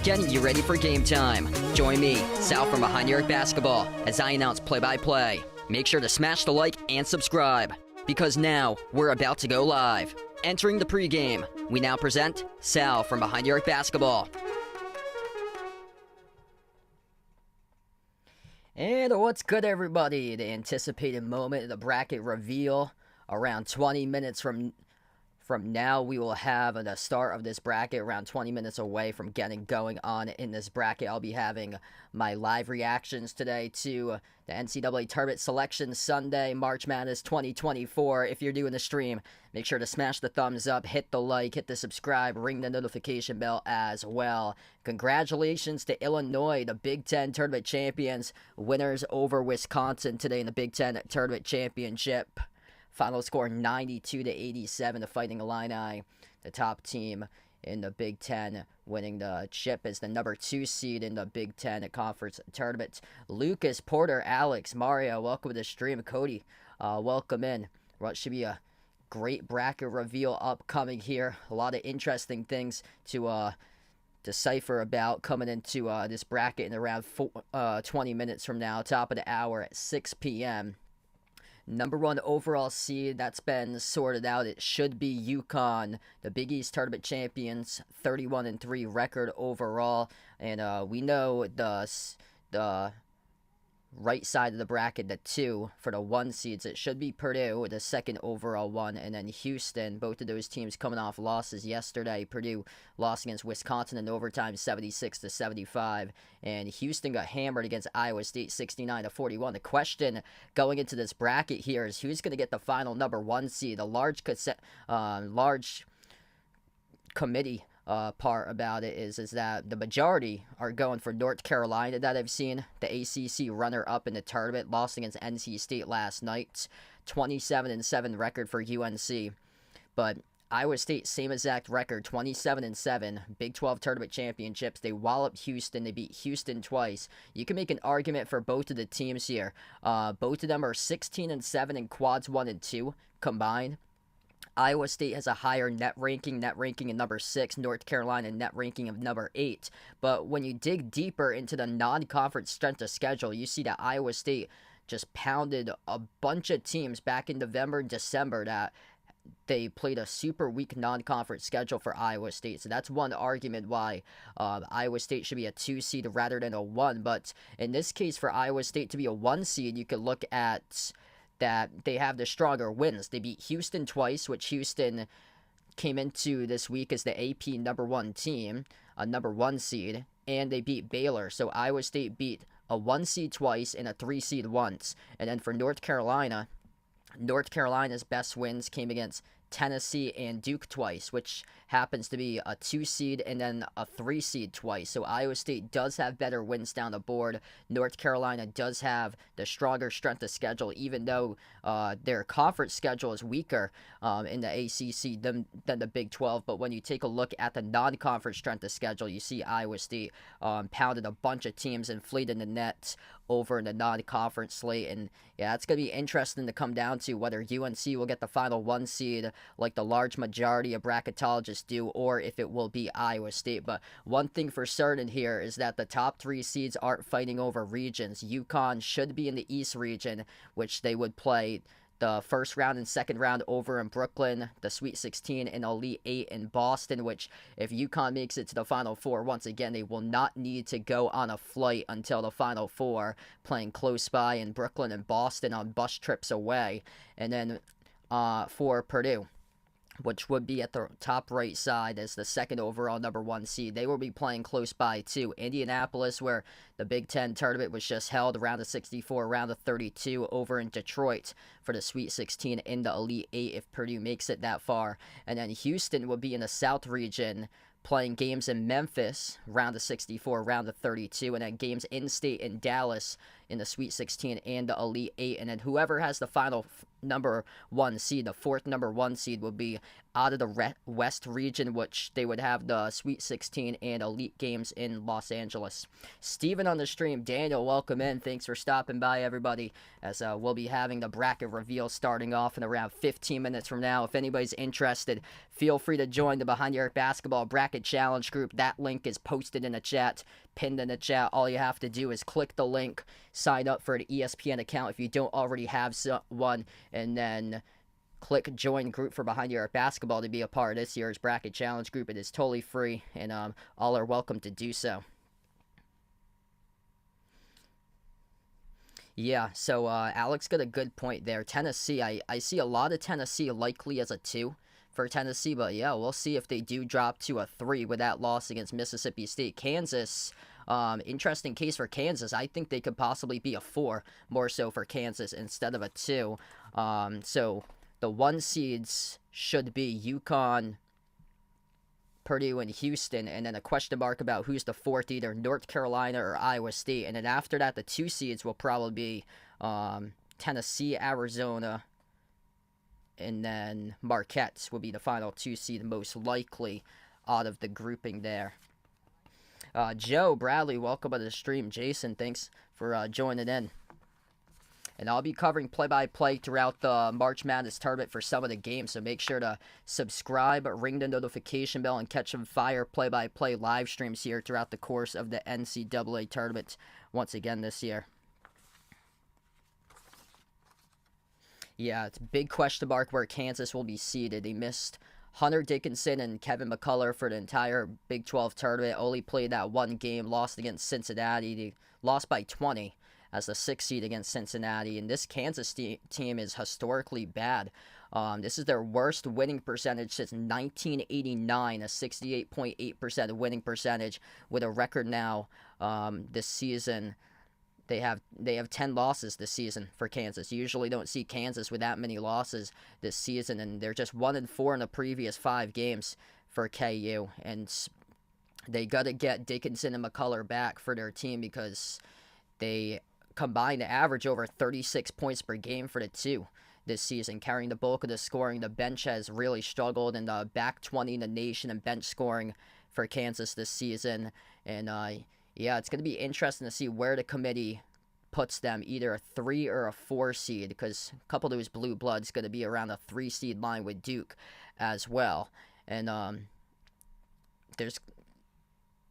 Getting you ready for game time. Join me, Sal from Behind Your Arc Basketball, as I announce play-by-play. Make sure to smash the like and subscribe, because now we're about to go live. Entering the pregame, we now present Sal from Behind Your Arc Basketball. And what's good, everybody? The anticipated moment of the bracket reveal. Around 20 minutes from now, we will have the start of this bracket around 20 minutes away from getting going on in this bracket. I'll be having my live reactions today to the NCAA Tournament Selection Sunday, March Madness 2024. If you're doing the stream, make sure to smash the thumbs up, hit the like, hit the subscribe, ring the notification bell as well. Congratulations to Illinois, the Big Ten Tournament champions, winners over Wisconsin today in the Big Ten Tournament Championship. Final score 92-87, the Fighting Illini, the top team in the Big Ten, winning the chip as the number 2 seed in the Big Ten Conference Tournament. Lucas, Porter, Alex, Mario, welcome to the stream. Cody, welcome in. What should be a great bracket reveal upcoming here. A lot of interesting things to decipher about coming into this bracket in around 20 minutes from now, top of the hour at 6 p.m. Number 1 overall seed, that's been sorted out. It should be UConn, the Big East Tournament champions, 31-3 record overall. And we know the right side of the bracket, the 2 for the 1 seeds. It should be Purdue, the 2nd overall one, and then Houston. Both of those teams coming off losses yesterday. Purdue lost against Wisconsin in overtime, 76-75, and Houston got hammered against Iowa State, 69-41. The question going into this bracket here is who's going to get the final number 1 seed. A large committee part about it is that the majority are going for North Carolina that I've seen. The ACC runner-up in the tournament, lost against NC State last night. 27-7 record for UNC. But Iowa State, same exact record, 27-7. Big 12 tournament championships. They walloped Houston. They beat Houston twice. You can make an argument for both of the teams here. Both of them are 16-7 in quads 1 and 2 combined. Iowa State has a higher net ranking of number 6, North Carolina net ranking of number 8. But when you dig deeper into the non-conference strength of schedule, you see that Iowa State just pounded a bunch of teams back in November and December that they played a super weak non-conference schedule for Iowa State. So that's one argument why Iowa State should be a 2 seed rather than a 1. But in this case, for Iowa State to be a 1 seed, you could look at that they have the stronger wins. They beat Houston twice, which Houston came into this week as the AP number 1 team, a number 1 seed, and they beat Baylor. So Iowa State beat a 1 seed twice and a 3 seed once. And then for North Carolina's best wins came against Tennessee and Duke twice, which happens to be a 2 seed and then a 3 seed twice. So Iowa State does have better wins down the board. North Carolina does have the stronger strength of schedule, even though their conference schedule is weaker in the ACC than the Big 12. But when you take a look at the non-conference strength of schedule, you see Iowa State pounded a bunch of teams and fleeted the net over in the non-conference slate. And yeah, it's going to be interesting to come down to whether UNC will get the final 1 seed like the large majority of bracketologists do, or if it will be Iowa State. But one thing for certain here is that the top 3 seeds aren't fighting over regions. UConn should be in the East region, which they would play the first round and second round over in Brooklyn, the Sweet 16 and Elite 8 in Boston, which if UConn makes it to the Final Four, once again, they will not need to go on a flight until the Final Four, playing close by in Brooklyn and Boston on bus trips away. And then for Purdue, which would be at the top right side as the second overall number 1 seed. They will be playing close by to Indianapolis, where the Big Ten tournament was just held, round of 64, round of 32, over in Detroit for the Sweet 16 in the Elite 8 if Purdue makes it that far. And then Houston would be in the South region, playing games in Memphis, round of 64, round of 32, and then games in-state in Dallas in the Sweet 16 and the Elite 8. And then whoever has the final number 1 seed, the fourth number 1 seed, will be out of the West region, which they would have the Sweet 16 and Elite games in Los Angeles. Steven on the stream. Daniel, welcome in. Thanks for stopping by, everybody, as we'll be having the bracket reveal starting off in around 15 minutes from now. If anybody's interested, feel free to join the Behind the Arc Basketball Bracket Challenge group. That link is posted in the chat, pinned in the chat. All you have to do is click the link, sign up for an ESPN account if you don't already have one, and then click join group for Behind the Arc Basketball to be a part of this year's bracket challenge group. It is totally free, and all are welcome to do so. Yeah, so Alex got a good point there. Tennessee, I see a lot of Tennessee likely as a 2 for Tennessee, but yeah, we'll see if they do drop to a 3 with that loss against Mississippi State. Kansas, interesting case for Kansas. I think they could possibly be a 4, more so for Kansas instead of a 2. So the 1 seeds should be UConn, Purdue, and Houston, and then a question mark about who's the 4th, either North Carolina or Iowa State. And then after that, the 2 seeds will probably be Tennessee, Arizona, and then Marquette will be the final 2 seed, most likely out of the grouping there. Joe, Bradley, welcome to the stream. Jason, thanks for joining in. And I'll be covering play-by-play throughout the March Madness tournament for some of the games, so make sure to subscribe, ring the notification bell, and catch some fire play-by-play live streams here throughout the course of the NCAA tournament once again this year. Yeah, it's a big question mark where Kansas will be seeded. They missed Hunter Dickinson and Kevin McCullough for the entire Big 12 tournament. Only played that 1 game, lost against Cincinnati. They lost by 20 as the 6th seed against Cincinnati. And this Kansas team is historically bad. This is their worst winning percentage since 1989, a 68.8% winning percentage, with a record now this season. They have 10 losses this season for Kansas. You usually don't see Kansas with that many losses this season, and they're just 1-4 in the previous 5 games for KU. And they got to get Dickinson and McCullough back for their team, because they combined to average over 36 points per game for the 2 this season, carrying the bulk of the scoring. The bench has really struggled in the back 20 in the nation and bench scoring for Kansas this season. And yeah, it's going to be interesting to see where the committee puts them, either a 3 or a 4 seed, because a couple of those blue bloods going to be around the 3 seed line with Duke as well. And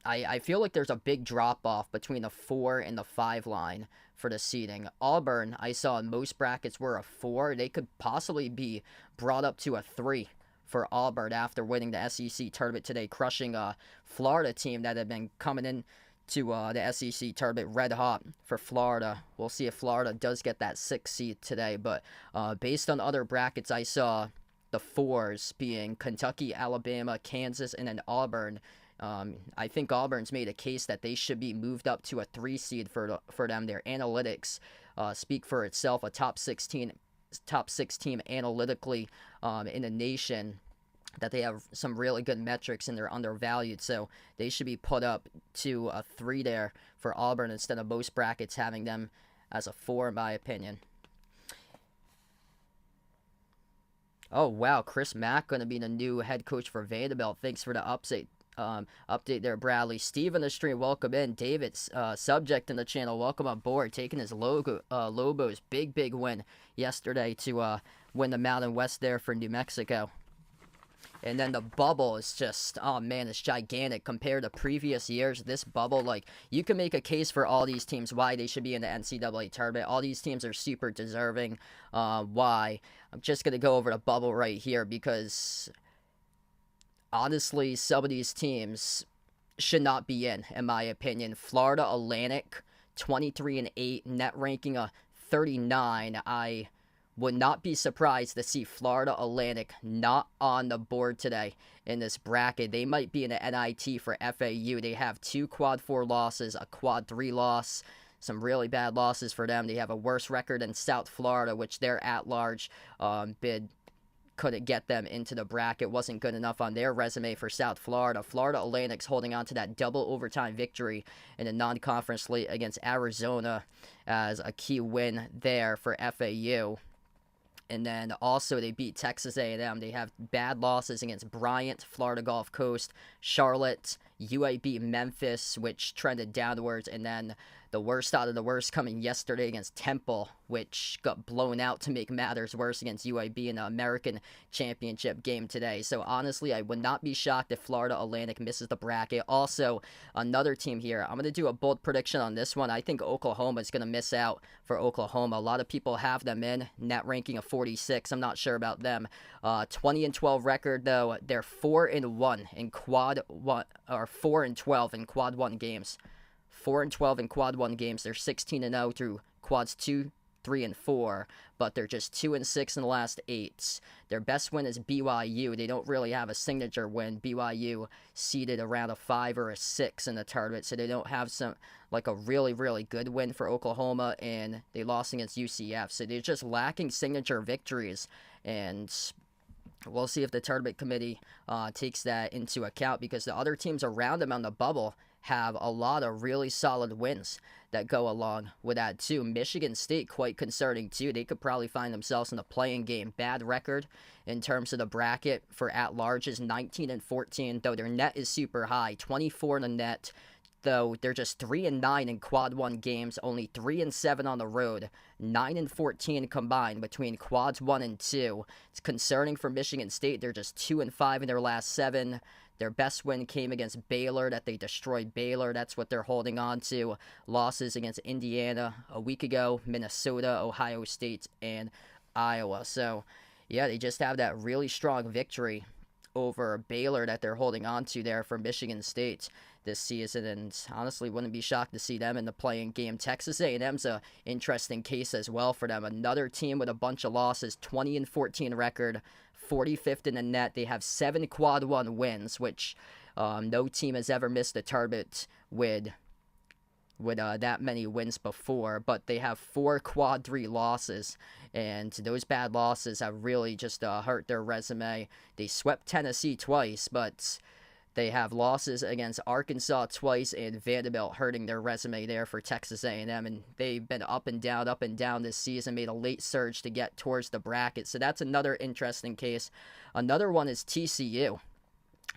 I feel like there's a big drop-off between the 4 and the 5 line for the seeding. Auburn, I saw in most brackets, were a 4. They could possibly be brought up to a 3 for Auburn after winning the SEC tournament today, crushing a Florida team that had been coming in to the SEC tournament red hot for Florida. We'll see if Florida does get that 6th seed today, but based on other brackets, I saw the 4s being Kentucky, Alabama, Kansas, and then Auburn. I think Auburn's made a case that they should be moved up to a 3 seed for them. Their analytics speak for itself. A top 6 team analytically in the nation, that they have some really good metrics and they're undervalued. So they should be put up to a 3 there for Auburn, instead of most brackets having them as a 4, in my opinion. Oh, wow. Chris Mack going to be the new head coach for Vanderbilt. Thanks for the update there, Bradley. Steve on the stream, welcome in. David's subject in the channel, welcome on board. Taking his Lobos big win yesterday to win the Mountain West there for New Mexico. And then the bubble is just, oh man, it's gigantic compared to previous years. This bubble, like, you can make a case for all these teams why they should be in the NCAA tournament. All these teams are super deserving. Why? I'm just going to go over the bubble right here, because honestly, some of these teams should not be in my opinion. Florida Atlantic, 23-8, net ranking of 39. I Would not be surprised to see Florida Atlantic not on the board today in this bracket. They might be in the NIT for FAU. They have 2 quad 4 losses, a quad 3 loss, some really bad losses for them. They have a worse record than South Florida, which their at-large bid couldn't get them into the bracket. Wasn't good enough on their resume for South Florida. Florida Atlantic's holding on to that double overtime victory in the non-conference slate against Arizona as a key win there for FAU. And then also they beat Texas A&M. They have bad losses against Bryant, Florida Gulf Coast, Charlotte, UAB Memphis, which trended downwards, and then the worst out of the worst coming yesterday against Temple, which got blown out to make matters worse against UAB in the American Championship game today. So honestly, I would not be shocked if Florida Atlantic misses the bracket. Also, another team here, I'm going to do a bold prediction on this one. I think Oklahoma is going to miss out for Oklahoma. A lot of people have them in, net ranking of 46. I'm not sure about them. 20-12 record, though. They're 4-1 in quad 1, or 4-12 in quad 1 games. 4-12 in quad 1 games. They're 16-0 through quads 2, 3, and 4, but they're just 2-6 in the last 8. Their best win is BYU. They don't really have a signature win. BYU seeded around a 5 or a 6 in the tournament, so they don't have some like a really, really good win for Oklahoma, and they lost against UCF. So they're just lacking signature victories, and we'll see if the tournament committee takes that into account, because the other teams around them on the bubble have a lot of really solid wins that go along with that too. Michigan State, quite concerning too. They could probably find themselves in the playing game. Bad record in terms of the bracket for at-larges, 19-14, though their net is super high, 24 in the net, though they're just 3-9 in quad 1 games, only 3-7 on the road, 9-14 combined between quads 1 and 2. It's concerning for Michigan State. They're just 2-5 in their last 7. Their best win came against Baylor, that they destroyed Baylor. That's what they're holding on to. Losses against Indiana a week ago, Minnesota, Ohio State, and Iowa. So, yeah, they just have that really strong victory over Baylor that they're holding on to there for Michigan State this season, and honestly wouldn't be shocked to see them in the playing game. Texas A&M's a interesting case as well for them. Another team with a bunch of losses, 20-14 record, 45th in the net. They have 7 quad 1 wins, which no team has ever missed a tournament with that many wins before, but they have 4 quad 3 losses, and those bad losses have really just hurt their resume. They swept Tennessee twice, but they have losses against Arkansas twice and Vanderbilt, hurting their resume there for Texas A&M, and they've been up and down this season, made a late surge to get towards the bracket. So that's another interesting case. Another one is TCU,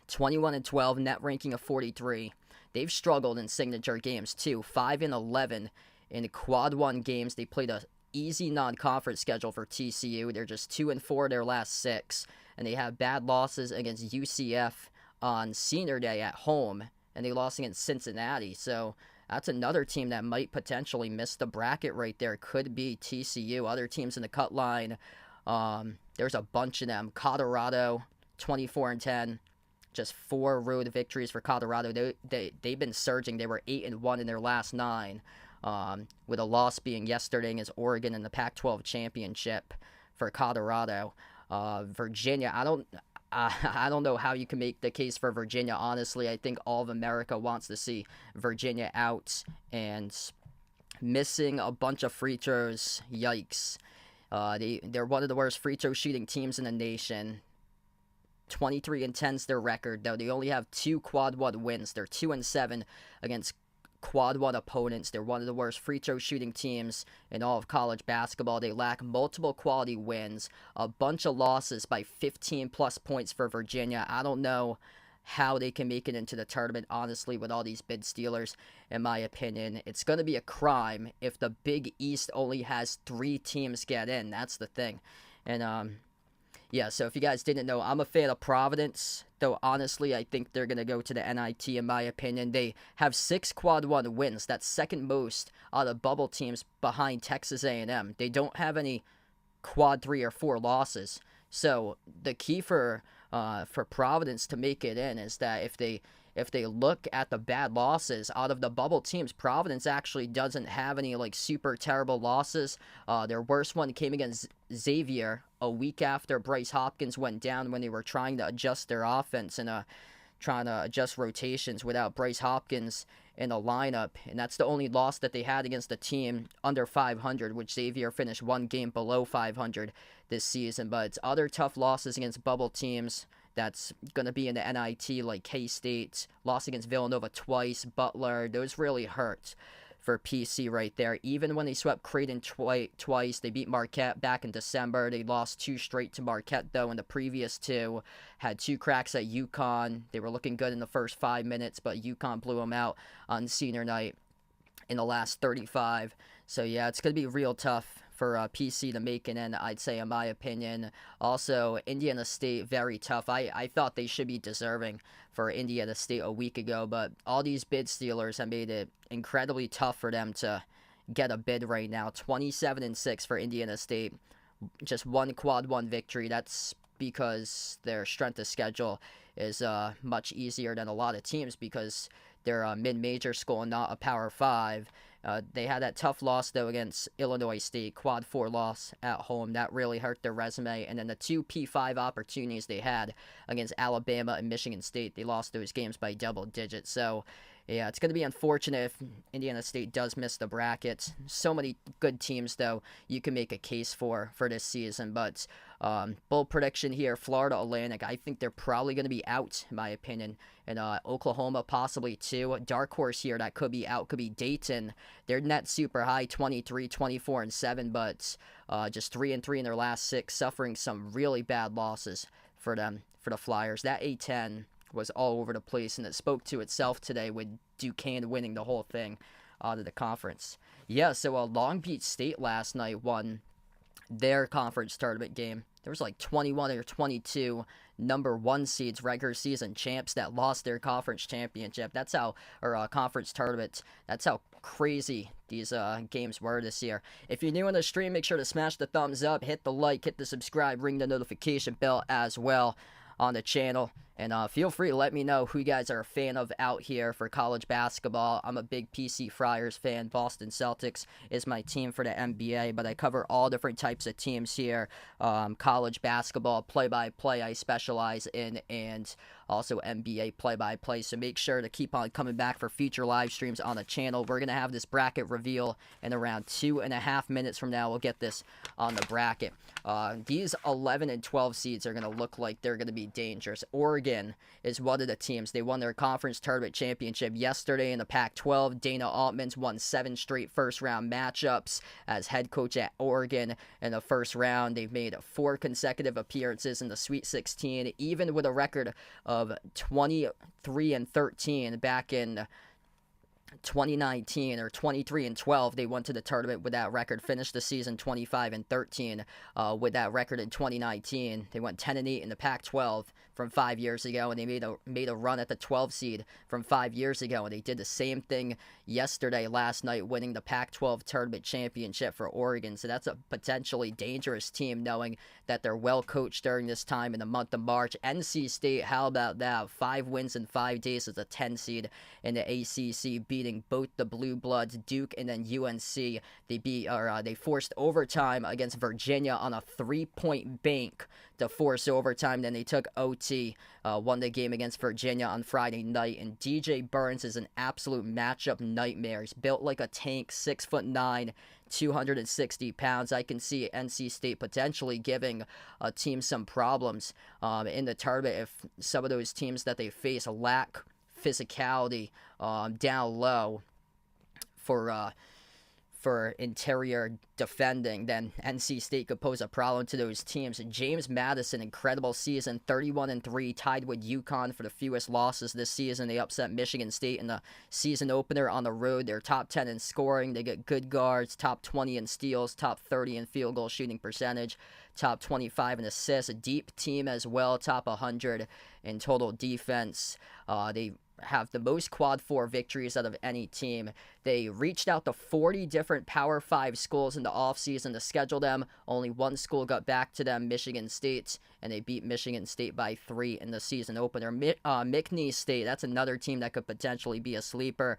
21-12, net ranking of 43. They've struggled in signature games too, 5-11 in quad 1 games. They played a easy non-conference schedule for TCU. They're just 2-4 their last 6, and they have bad losses against UCF on senior day at home, and they lost against Cincinnati. So that's another team that might potentially miss the bracket right there. Could be TCU. Other teams in the cut line, there's a bunch of them. Colorado, 24-10. Just 4 road victories for Colorado. They've been surging. They were 8-1 in their last 9, with a loss being yesterday against Oregon in the Pac-12 championship for Colorado. Virginia, I don't know how you can make the case for Virginia, honestly. I think all of America wants to see Virginia out, and missing a bunch of free throws, yikes. They're one of the worst free throw shooting teams in the nation. 23-10 is their record, though. They only have 2 quad 1 wins. They're 2-7 against quad 1 opponents. They're one of the worst free throw shooting teams in all of college basketball. They lack multiple quality wins, a bunch of losses by 15 plus points for Virginia. I don't know how they can make it into the tournament, honestly, with all these bid stealers. In my opinion, it's going to be a crime if the Big East only has 3 teams get in. That's the thing. And yeah, so if you guys didn't know, I'm a fan of Providence, though honestly, I think they're going to go to the NIT, in my opinion. They have 6 quad 1 wins. That's second most out of bubble teams behind Texas A&M. They don't have any quad 3 or 4 losses. So the key for Providence to make it in is that if they if they look at the bad losses out of the bubble teams, Providence actually doesn't have any like super terrible losses. Their worst one came against Xavier a week after Bryce Hopkins went down when they were trying to adjust their offense and trying to adjust rotations without Bryce Hopkins in the lineup. And that's the only loss that they had against a team under 500, which Xavier finished one game below 500 this season. But it's other tough losses against bubble teams that's going to be in the NIT, like K-State, lost against Villanova twice, Butler. Those really hurt for PC right there. Even when they swept Creighton twice, they beat Marquette back in December. They lost 2 straight to Marquette, though, in the previous 2. Had 2 cracks at UConn. They were looking good in the first 5 minutes, but UConn blew them out on senior night in the last 35. So, yeah, it's going to be real tough for PC to make it in, I'd say, in my opinion. Also, Indiana State, very tough. I thought they should be deserving for Indiana State a week ago, but all these bid stealers have made it incredibly tough for them to get a bid right now. 27-6 for Indiana State. Just one quad 1 victory. That's because their strength of schedule is much easier than a lot of teams because they're a mid-major school and not a Power 5. They had that tough loss, though, against Illinois State, quad 4 loss at home. That really hurt their resume. And then the 2 P5 opportunities they had against Alabama and Michigan State, they lost those games by double digits. So, yeah, it's going to be unfortunate if Indiana State does miss the bracket. So many good teams, though, you can make a case for this season. But bold prediction here, Florida Atlantic, I think they're probably going to be out, in my opinion. And Oklahoma possibly too. Dark horse here that could be out could be Dayton. Their net super high, 23, 24, and 7, but just 3-3 in their last 6, suffering some really bad losses for them, for the Flyers. That A10 was all over the place, and it spoke to itself today with Duquesne winning the whole thing out of the conference. Yeah, so Long Beach State last night won their conference tournament game. There was like 21 or 22 number 1 seeds, regular season champs that lost their conference championship. That's how, or conference tournament. That's how crazy these games were this year. If you're new on the stream, make sure to smash the thumbs up, hit the like, hit the subscribe, ring the notification bell as well on the channel. And feel free to let me know who you guys are a fan of out here for college basketball. I'm a big PC Friars fan. Boston Celtics is my team for the NBA, but I cover all different types of teams here. College basketball, play-by-play I specialize in, and also NBA play-by-play. So make sure to keep on coming back for future live streams on the channel. We're going to have this bracket reveal in around 2.5 minutes from now. We'll get this on the bracket. These 11 and 12 seeds are going to look like they're going to be dangerous. Oregon is one of the teams. They won their conference tournament championship yesterday in the Pac-12. Dana Altman's won 7 straight first-round matchups as head coach at Oregon in the first round. They've made 4 consecutive appearances in the Sweet 16, even with a record of 23-13 back in 2019, or 23-12. They went to the tournament with that record, finished the season 25-13 with that record in 2019. They went 10-8 in the Pac-12 from 5 years ago, and they made a run at the 12 seed from 5 years ago, and they did the same thing last night, winning the Pac-12 tournament championship for Oregon. So that's a potentially dangerous team, knowing that they're well coached during this time in the month of March. NC State, how about that? 5 wins in 5 days as a 10 seed in the ACC, beating both the Blue Bloods, Duke and then UNC. They forced overtime against Virginia on a 3-point bank to force overtime. Then they took OT, won the game against Virginia on Friday night. And DJ Burns is an absolute matchup nightmare. He's built like a tank, 6'9", 260 pounds. I can see NC State potentially giving a team some problems in the tournament if some of those teams that they face lack physicality down low for interior defending. Then NC State could pose a problem to those teams. James Madison, incredible season, 31-3, tied with UConn for the fewest losses this season. They upset Michigan State in the season opener on the road. They're top 10 in scoring. They get good guards, top 20 in steals, top 30 in field goal shooting percentage, top 25 in assists. A deep team as well, top 100 in total defense. They have the most quad 4 victories out of any team They reached out to 40 different Power 5 schools in the offseason to schedule them. Only one school got back to them, Michigan State, and they beat Michigan State by 3 in the season opener. McNeese State, that's another team that could potentially be a sleeper.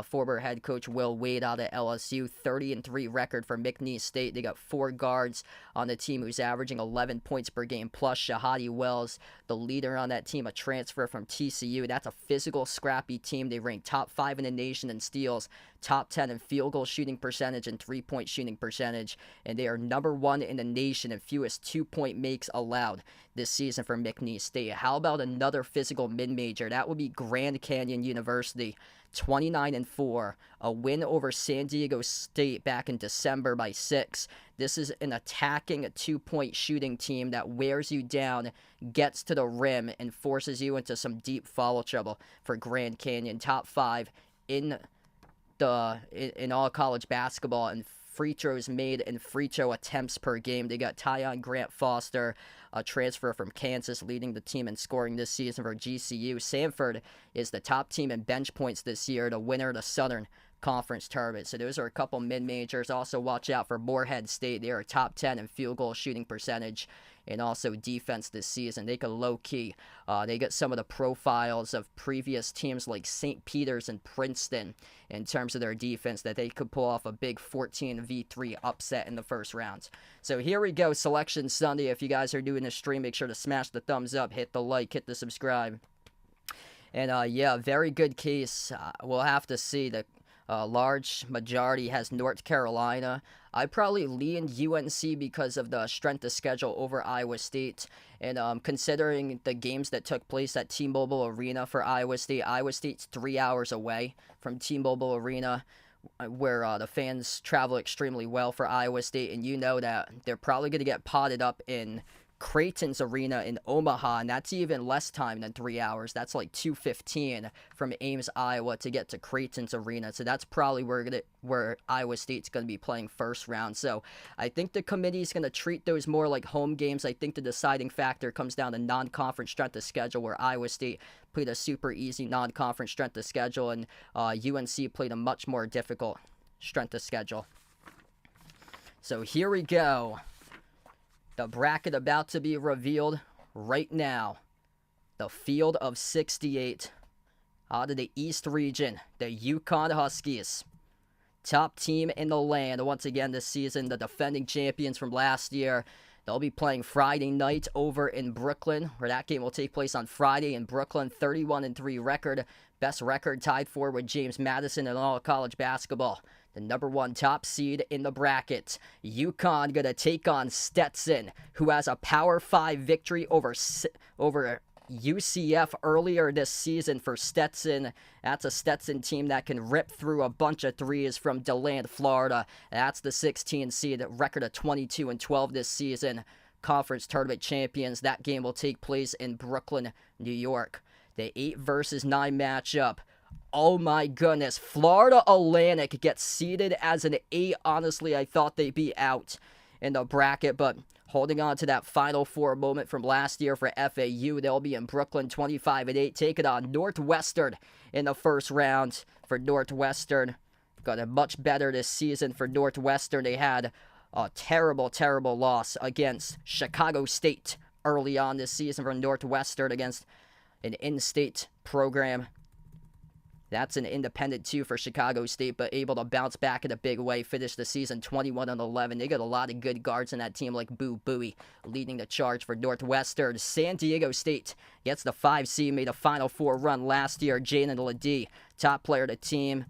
Former head coach Will Wade out of LSU, 30-3 record for McNeese State. They got 4 guards on the team who's averaging 11 points per game, plus Shahadi Wells, the leader on that team, a transfer from TCU. That's a physical, scrappy team. They rank top 5 in the nation in steals, top 10 in field goal shooting percentage and 3-point shooting percentage, and they are number 1 in the nation in fewest 2-point makes allowed this season for McNeese State. How about another physical mid-major? That would be Grand Canyon University, 29-4, a win over San Diego State back in December by 6. This is an attacking 2-point shooting team that wears you down, gets to the rim, and forces you into some deep foul trouble for Grand Canyon. Top 5 in all college basketball and free throws made and free throw attempts per game. They got Tyon Grant Foster, a transfer from Kansas, leading the team in scoring this season for GCU. Samford is the top team in bench points this year, the winner of the Southern Conference Tournament. So those are a couple mid-majors. Also watch out for Morehead State. They are top 10 in field goal shooting percentage and also defense this season. They could low-key. They get some of the profiles of previous teams like St. Peter's and Princeton in terms of their defense, that they could pull off a big 14-3 upset in the first round. So here we go, Selection Sunday. If you guys are doing this stream, make sure to smash the thumbs up, hit the like, hit the subscribe. And yeah, very good case. We'll have to see. The large majority has North Carolina. I probably lean UNC because of the strength of schedule over Iowa State. And considering the games that took place at T-Mobile Arena for Iowa State's 3 hours away from T-Mobile Arena, where the fans travel extremely well for Iowa State. And you know that they're probably going to get potted up in Creighton's Arena in Omaha, and that's even less time than 3 hours. That's like 2:15 from Ames, Iowa, to get to Creighton's Arena. So that's probably where Iowa State's going to be playing first round. So I think the committee's going to treat those more like home games. I think the deciding factor comes down to non-conference strength of schedule, where Iowa State played a super easy non-conference strength of schedule, and UNC played a much more difficult strength of schedule. So here we go. The bracket about to be revealed right now. The field of 68 out of the East region, the Yukon Huskies. Top team in the land once again this season, the defending champions from last year. They'll be playing Friday night over in Brooklyn, where that game will take place on Friday in Brooklyn. 31-3 record. Best record tied for with James Madison in all college basketball. The number 1 top seed in the bracket. UConn going to take on Stetson, who has a Power 5 victory over UCF earlier this season for Stetson. That's a Stetson team that can rip through a bunch of threes from DeLand, Florida. That's the 16 seed, record of 22-12 this season. Conference tournament champions. That game will take place in Brooklyn, New York. The 8 versus 9 matchup. Oh my goodness, Florida Atlantic gets seeded as an 8. Honestly, I thought they'd be out in the bracket, but holding on to that Final Four moment from last year for FAU. They'll be in Brooklyn 25-8, taking on Northwestern in the first round for Northwestern. Got it much better this season for Northwestern. They had a terrible, terrible loss against Chicago State early on this season for Northwestern against an in-state program. That's an independent too for Chicago State, but able to bounce back in a big way, finish the season 21-11. They got a lot of good guards in that team like Boo Buie leading the charge for Northwestern. San Diego State gets the 5 seed, made a Final Four run last year. Jalen Ledee, top player of the team,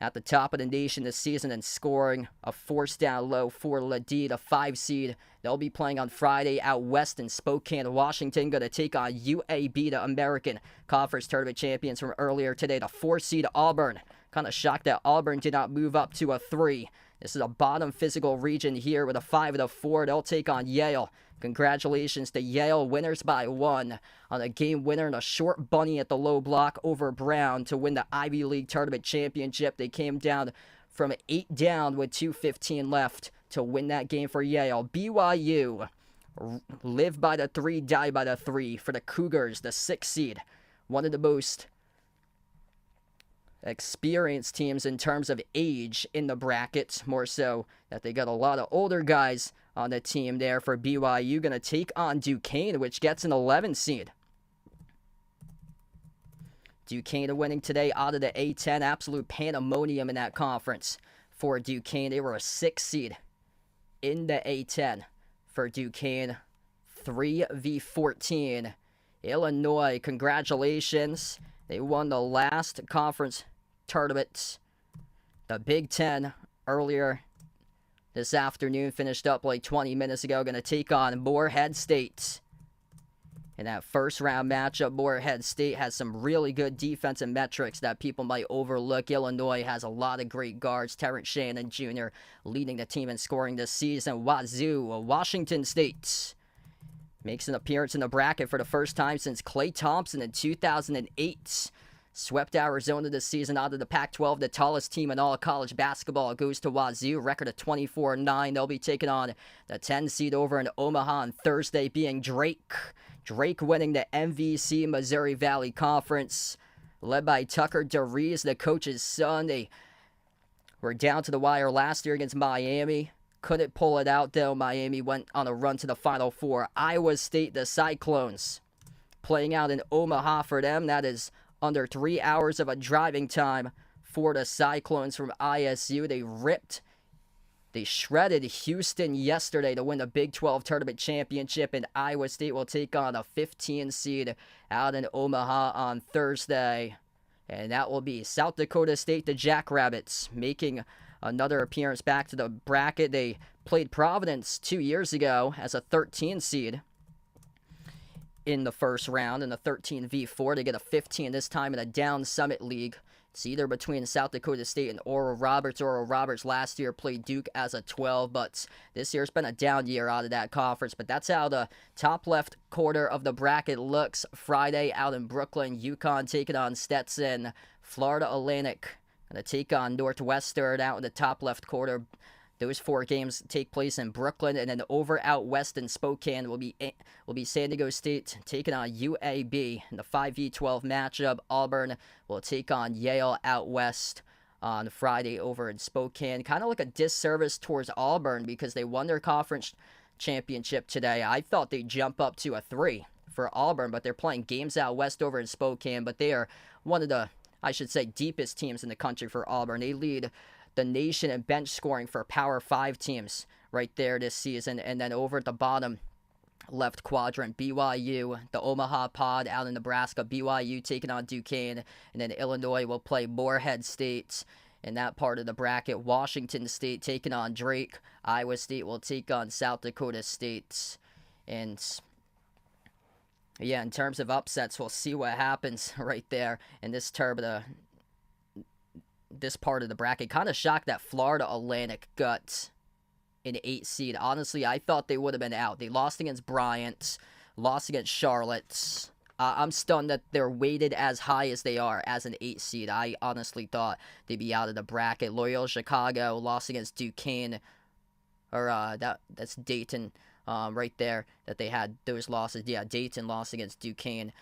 at the top of the nation this season and scoring a forced down low for Ledee, the 5 seed. They'll be playing on Friday out west in Spokane, Washington. Going to take on UAB, the American Conference Tournament champions from earlier today. The 4 seed Auburn. Kind of shocked that Auburn did not move up to a 3. This is a bottom physical region here with a 5 and a 4. They'll take on Yale. Congratulations to Yale, winners by 1 on a game winner and a short bunny at the low block over Brown to win the Ivy League Tournament Championship. They came down from 8 down with 2:15 left to win that game for Yale. BYU, live by the 3, die by the 3 for the Cougars, the 6 seed. One of the most experienced teams in terms of age in the bracket, more so that they got a lot of older guys on the team there. For BYU, going to take on Duquesne, which gets an 11 seed. Duquesne winning today out of the A10. Absolute pandemonium in that conference for Duquesne. They were a 6 seed in the A10 for Duquesne. 3v14. Illinois, congratulations. They won the last conference tournament. The Big Ten earlier this afternoon, finished up like 20 minutes ago. Going to take on Morehead State. In that first round matchup, Morehead State has some really good defensive metrics that people might overlook. Illinois has a lot of great guards. Terrence Shannon Jr. leading the team in scoring this season. Washington State makes an appearance in the bracket for the first time since Klay Thompson in 2008. Swept Arizona this season out of the Pac-12. The tallest team in all of college basketball goes to Wazoo. Record of 24-9. They'll be taking on the 10 seed over in Omaha on Thursday, being Drake. Drake winning the MVC Missouri Valley Conference, led by Tucker DeRees, the coach's son. They were down to the wire last year against Miami. Couldn't pull it out, though. Miami went on a run to the Final Four. Iowa State, the Cyclones, playing out in Omaha for them. That is under 3 hours of a driving time for the Cyclones from ISU. They shredded Houston yesterday to win the Big 12 Tournament Championship, and Iowa State will take on a 15 seed out in Omaha on Thursday. And that will be South Dakota State, the Jackrabbits, making another appearance back to the bracket. They played Providence 2 years ago as a 13 seed in the first round in the 13v4. They get a 15 this time in a down Summit League. It's either between South Dakota State and Oral Roberts. Oral Roberts last year played Duke as a 12, but this year's been a down year out of that conference. But that's how the top left quarter of the bracket looks Friday out in Brooklyn. UConn taking on Stetson. Florida Atlantic going to take on Northwestern out in the top left quarter. Those 4 games take place in Brooklyn, and then over out west in Spokane will be San Diego State taking on UAB in the 5v12 matchup. Auburn will take on Yale out west on Friday over in Spokane. Kind of like a disservice towards Auburn because they won their conference championship today. I thought they'd jump up to a 3 for Auburn, but they're playing games out west over in Spokane. But they are one of the, I should say, deepest teams in the country for Auburn. They lead the nation in bench scoring for Power 5 teams right there this season. And then over at the bottom left quadrant, BYU, the Omaha Pod out in Nebraska. BYU taking on Duquesne. And then Illinois will play Morehead State in that part of the bracket. Washington State taking on Drake. Iowa State will take on South Dakota State. And yeah, in terms of upsets, we'll see what happens right there in this part of the bracket. Kind of shocked that Florida Atlantic got an 8 seed. Honestly, I thought they would have been out. They lost against Bryant, lost against Charlotte. I'm stunned that they're weighted as high as they are as an 8 seed. I honestly thought they'd be out of the bracket. Loyola Chicago lost against Duquesne, or that's Dayton. Right there that they had those losses. Yeah, Dayton lost against Duquesne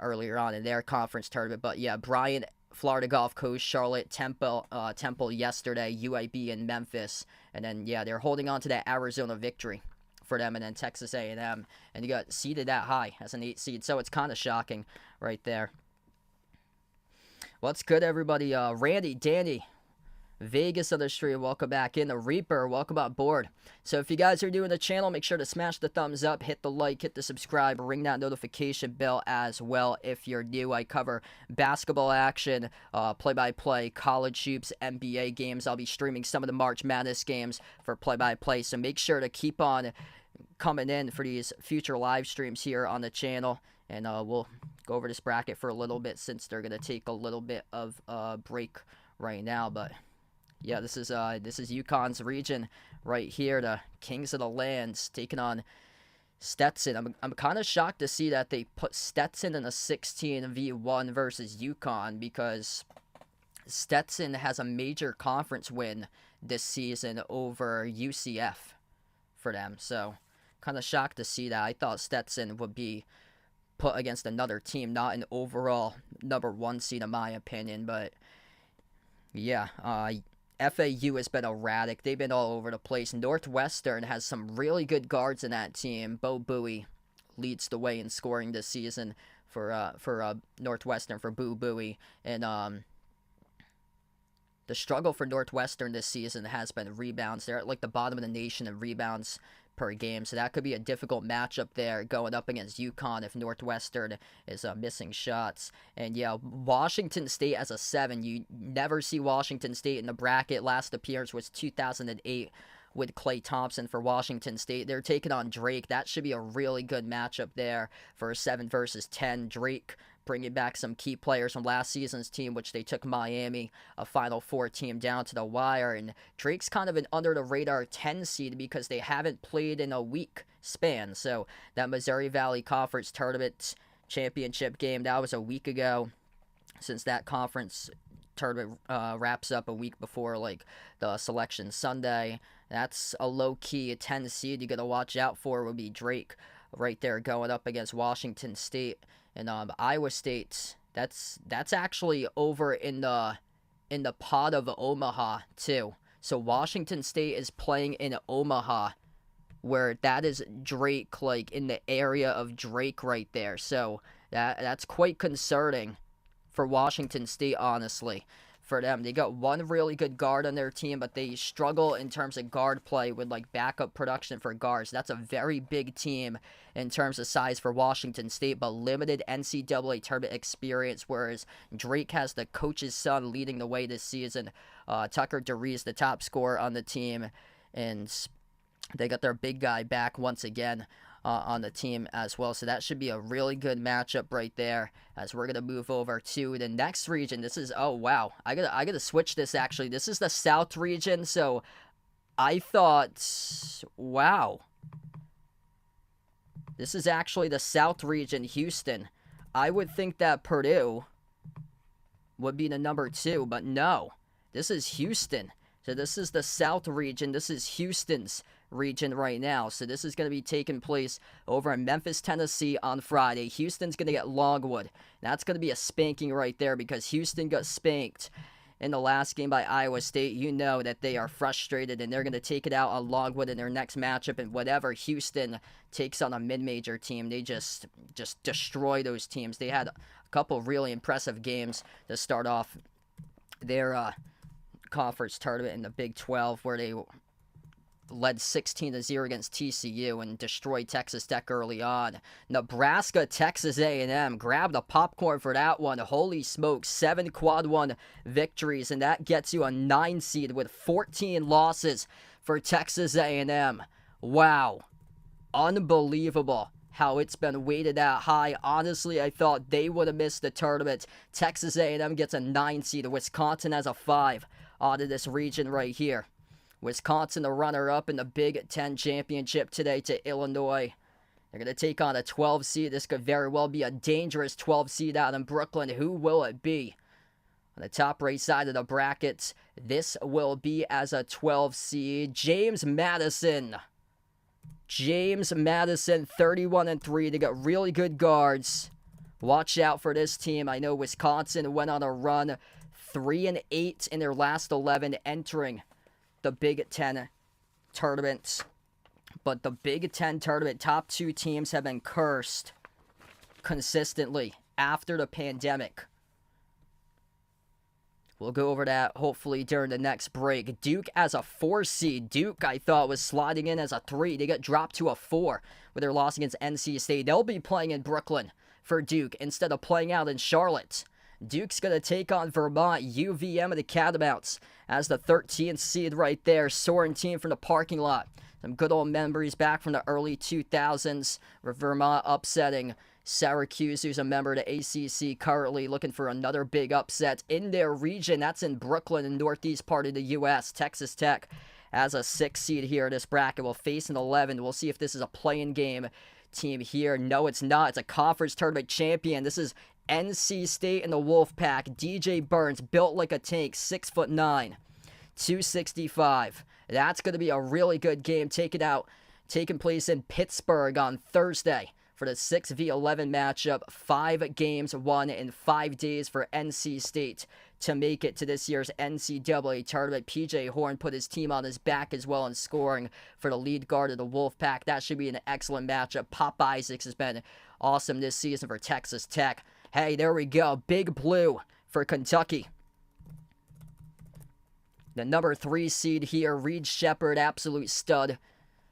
earlier on in their conference tournament. But yeah, Bryant, Florida Gulf Coast, Charlotte, Temple yesterday, UAB and Memphis. And then, yeah, they're holding on to that Arizona victory for them, and then Texas A&M. And you got seeded that high as an 8 seed. So it's kind of shocking right there. What's good, everybody? Randy, Danny, Vegas on the stream, welcome back in. The Reaper, welcome on board. So if you guys are new in the channel, make sure to smash the thumbs up, hit the like, hit the subscribe, ring that notification bell as well if you're new. I cover basketball action, play-by-play, college hoops, NBA games. I'll be streaming some of the March Madness games for play-by-play, so make sure to keep on coming in for these future live streams here on the channel. And we'll go over this bracket for a little bit since they're going to take a little bit of a break right now, but yeah, this is UConn's region right here. The Kings of the Lands taking on Stetson. I'm kind of shocked to see that they put Stetson in a 16v1 versus UConn, because Stetson has a major conference win this season over UCF for them. So kind of shocked to see that. I thought Stetson would be put against another team, not an overall number 1 seed in my opinion, but Yeah, FAU has been erratic. They've been all over the place. Northwestern has some really good guards in that team. Bo Bowie leads the way in scoring this season for Northwestern for Boo Bowie, and the struggle for Northwestern this season has been rebounds. They're at like the bottom of the nation in rebounds per game, so that could be a difficult matchup there going up against UConn if Northwestern is missing shots. And yeah, Washington State as a 7. You never see Washington State in the bracket. Last appearance was 2008 with Klay Thompson for Washington State. They're taking on Drake. That should be a really good matchup there for a 7 versus 10. Drake bringing back some key players from last season's team, which they took Miami, a Final Four team, down to the wire. And Drake's kind of an under-the-radar 10 seed because they haven't played in a week span. So that Missouri Valley Conference Tournament Championship game, that was a week ago. Since that conference tournament wraps up a week before like the Selection Sunday, that's a low-key 10 seed you got to watch out for would be Drake right there going up against Washington State. And Iowa State, that's actually over in the pod of Omaha too. So Washington State is playing in Omaha, where that is Drake, like in the area of Drake right there. So that's quite concerning for Washington State, honestly. For them, they got one really good guard on their team, but they struggle in terms of guard play with like backup production for guards. That's a very big team in terms of size for Washington State, but limited NCAA tournament experience, whereas Drake has the coach's son leading the way this season. Tucker DeRees, the top scorer on the team, and they got their big guy back once again on the team as well. So that should be a really good matchup right there as we're going to move over to the next region. This is, oh wow, I gotta switch this actually. This is the South region, so I thought, wow. This is actually the South region, Houston. I would think that Purdue would be the number 2, but no. This is Houston. So this is the South region. This is Houston's region right now. So this is going to be taking place over in Memphis, Tennessee on Friday. Houston's going to get Longwood. That's going to be a spanking right there because Houston got spanked in the last game by Iowa State. You know that they are frustrated and they're going to take it out on Longwood in their next matchup. And whatever Houston takes on a mid-major team, they just destroy those teams. They had a couple really impressive games to start off their conference tournament in the Big 12 where they led 16-0 against TCU and destroyed Texas Tech early on. Nebraska, Texas A&M, grabbed the popcorn for that one. Holy smokes, 7 quad 1 victories, and that gets you a 9 seed with 14 losses for Texas A&M. Wow, unbelievable how it's been weighted that high. Honestly, I thought they would have missed the tournament. Texas A&M gets a 9 seed. Wisconsin has a 5 out of this region right here. Wisconsin, the runner-up in the Big Ten Championship today to Illinois. They're going to take on a 12 seed. This could very well be a dangerous 12 seed out in Brooklyn. Who will it be? On the top right side of the bracket, this will be as a 12 seed. James Madison. James Madison, 31-3. They got really good guards. Watch out for this team. I know Wisconsin went on a run, 3-8 in their last 11 entering the Big Ten tournament. But the Big Ten tournament top 2 teams have been cursed consistently after the pandemic. We'll go over that hopefully during the next break. Duke as a 4 seed. Duke, I thought, was sliding in as a 3. They got dropped to a 4 with their loss against NC State. They'll be playing in Brooklyn for Duke instead of playing out in Charlotte. Duke's going to take on Vermont, UVM of the Catamounts as the 13th seed right there. Soaring team from the parking lot. Some good old memories back from the early 2000s. Vermont upsetting Syracuse, who's a member of the ACC, currently looking for another big upset in their region. That's in Brooklyn, in the northeast part of the U.S. Texas Tech as a 6 seed here in this bracket will face an 11. We'll see if this is a play-in game team here. No, it's not. It's a conference tournament champion. This is NC State and the Wolfpack. DJ Burns, built like a tank, 6'9", 265. That's going to be a really good game taking place in Pittsburgh on Thursday for the 6v11 matchup. 5 games won in 5 days for NC State to make it to this year's NCAA tournament. PJ Horn put his team on his back as well in scoring for the lead guard of the Wolfpack. That should be an excellent matchup. Pop Isaacs has been awesome this season for Texas Tech. Hey, there we go. Big Blue for Kentucky. The number 3 seed here, Reed Shepherd, absolute stud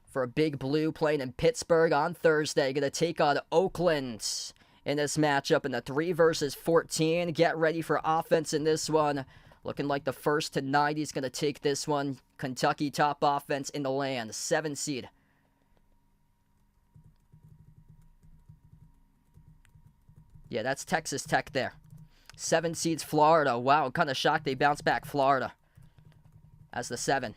for a Big Blue, playing in Pittsburgh on Thursday. Going to take on Oakland in this matchup in the 3 versus 14. Get ready for offense in this one. Looking like the first to 90 is going to take this one. Kentucky top offense in the land. 7 seed. Yeah, that's Texas Tech there. 7 seeds Florida. Wow, I'm kind of shocked they bounced back Florida as the 7.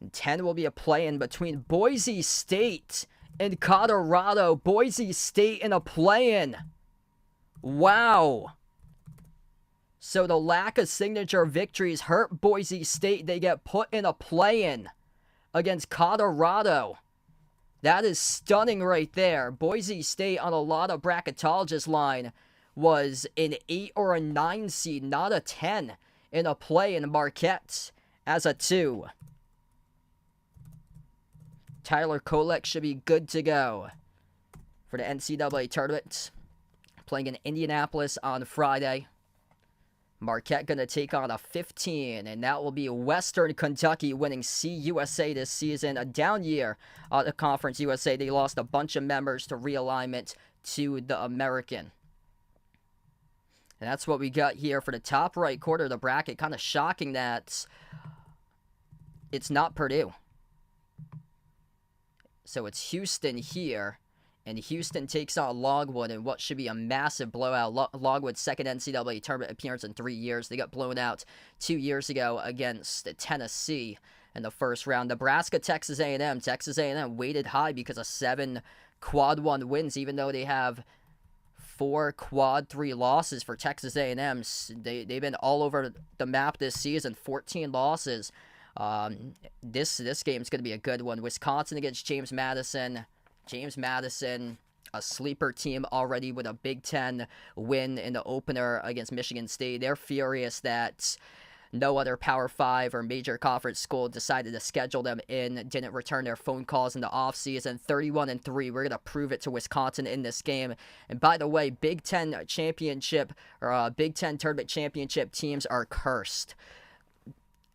And 10 will be a play-in between Boise State and Colorado. Boise State in a play-in. Wow. So the lack of signature victories hurt Boise State. They get put in a play-in against Colorado. That is stunning right there. Boise State on a lot of bracketologists' line was an 8 or a 9 seed, not a 10, in a play-in. Marquette as a 2. Tyler Kolek should be good to go for the NCAA tournament. Playing in Indianapolis on Friday. Marquette going to take on a 15, and that will be Western Kentucky winning CUSA this season. A down year at the Conference USA. They lost a bunch of members to realignment to the American. And that's what we got here for the top right quarter of the bracket. Kind of shocking that it's not Purdue. So it's Houston here, and Houston takes on Longwood in what should be a massive blowout. Longwood's second NCAA tournament appearance in 3 years. They got blown out 2 years ago against Tennessee in the first round. Nebraska, Texas A&M. Texas A&M weighted high because of 7 quad 1 wins, even though they have 4 quad 3 losses for Texas A&M. They've been all over the map this season. 14 losses. This game's going to be a good one. Wisconsin against James Madison. James Madison, a sleeper team already with a Big Ten win in the opener against Michigan State. They're furious that no other Power 5 or major conference school decided to schedule them in, didn't return their phone calls in the offseason. 31-3. We're going to prove it to Wisconsin in this game. And by the way, Big Ten championship or Big Ten tournament championship teams are cursed.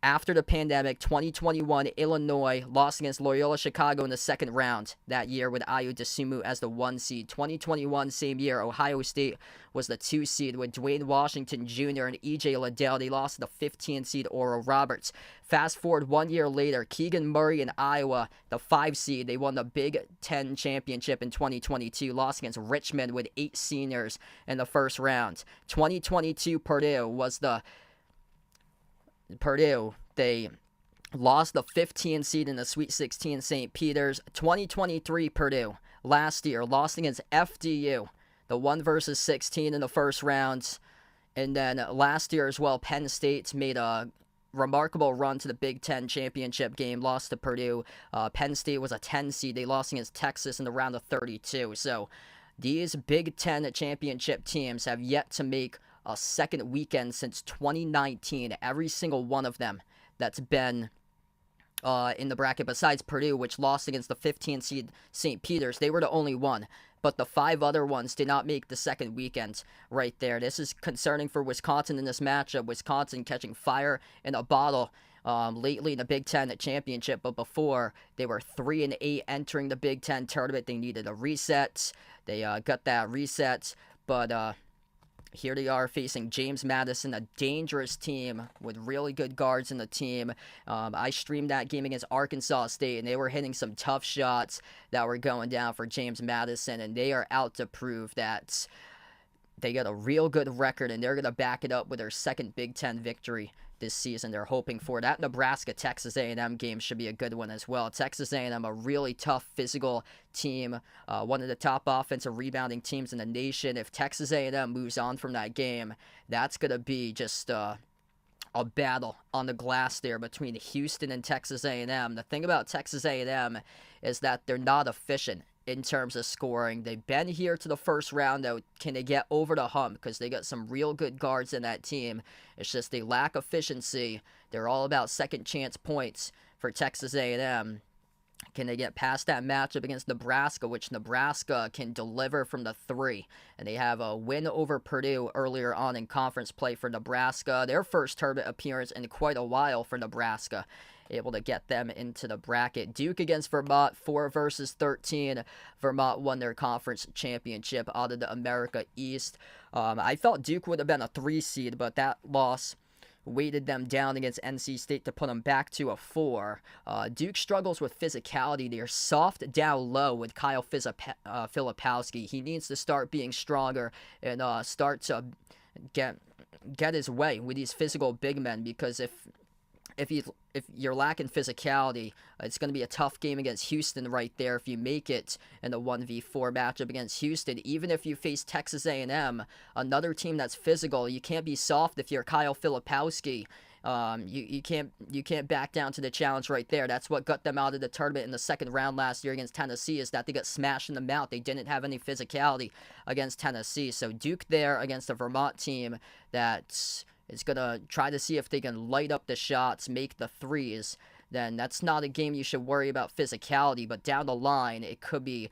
After the pandemic, 2021, Illinois lost against Loyola Chicago in the second round that year with Ayo Dosunmu as the 1 seed. 2021, same year, Ohio State was the 2 seed with Dwayne Washington Jr. and E.J. Liddell. They lost to the 15 seed Oral Roberts. Fast forward 1 year later, Keegan Murray and Iowa, the 5 seed. They won the Big Ten championship in 2022, lost against Richmond with 8 seniors in the first round. 2022, Purdue, they lost the 15 seed in the Sweet 16 St. Peter's. 2023 Purdue, last year, lost against FDU, the 1 versus 16 in the first round. And then last year as well, Penn State made a remarkable run to the Big Ten championship game, lost to Purdue. Penn State was a 10 seed. They lost against Texas in the round of 32. So these Big Ten championship teams have yet to make a second weekend since 2019. Every single one of them that's been in the bracket, besides Purdue, which lost against the 15 seed St. Peter's, they were the only one. But the 5 other ones did not make the second weekend right there. This is concerning for Wisconsin in this matchup. Wisconsin catching fire in a bottle lately in the Big Ten championship, but before they were 3-8 entering the Big Ten tournament. They needed a reset. They got that reset, but here they are facing James Madison, a dangerous team with really good guards in the team. I streamed that game against Arkansas State, and they were hitting some tough shots that were going down for James Madison, and they are out to prove that they got a real good record, and they're going to back it up with their second Big Ten victory this season. They're hoping for that. Nebraska-Texas A&M game should be a good one as well. Texas A&M, a really tough physical team, one of the top offensive rebounding teams in the nation. If Texas A&M moves on from that game, that's going to be just a battle on the glass there between Houston and Texas A&M. The thing about Texas A&M is that they're not efficient in terms of scoring. They've been here to the first round, though. Can they get over the hump? Because they got some real good guards in that team. It's just they lack efficiency. They're all about second chance points for Texas A&M. Can they get past that matchup against Nebraska, which Nebraska can deliver from the three? And they have a win over Purdue earlier on in conference play for Nebraska. Their first tournament appearance in quite a while for Nebraska. Able to get them into the bracket. Duke against Vermont, 4-13. Vermont won their conference championship out of the America East. I thought Duke would have been a 3 seed, but that loss weighted them down against NC State to put them back to a 4. Duke struggles with physicality. They're soft down low with Kyle Filipowski. He needs to start being stronger and start to get his way with these physical big men, because if you're lacking physicality, it's going to be a tough game against Houston right there if you make it in the 1v4 matchup against Houston. Even if you face Texas A&M, another team that's physical, you can't be soft if you're Kyle Filipowski. You can't back down to the challenge right there. That's what got them out of the tournament in the second round last year against Tennessee, is that they got smashed in the mouth. They didn't have any physicality against Tennessee. So Duke there against a Vermont team that is going to try to see if they can light up the shots, make the threes, then that's not a game you should worry about physicality. But down the line, it could be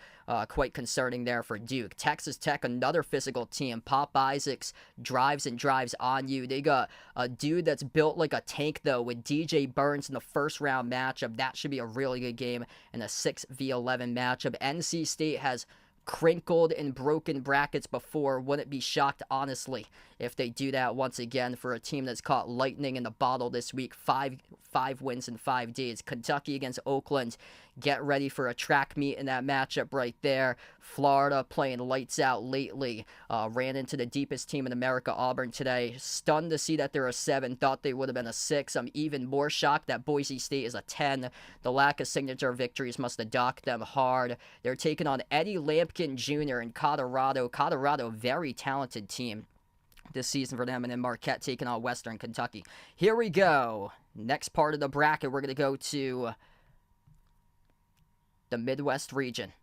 quite concerning there for Duke. Texas Tech, another physical team. Pop Isaacs drives and drives on you. They got a dude that's built like a tank, though, with DJ Burns in the first round matchup. That should be a really good game in a 6v11 matchup. NC State has crinkled and broken brackets before. Wouldn't be shocked, honestly, if they do that once again for a team that's caught lightning in the bottle this week. Five wins in 5 days. Kentucky against Oakland. Get ready for a track meet in that matchup right there. Florida playing lights out lately. Ran into the deepest team in America, Auburn, today. Stunned to see that they're a 7. Thought they would have been a 6. I'm even more shocked that Boise State is a 10. The lack of signature victories must have docked them hard. They're taking on Eddie Lampkin Jr. in Colorado. Colorado, very talented team this season for them. And then Marquette taking on Western Kentucky. Here we go. Next part of the bracket, we're going to go to the Midwest region.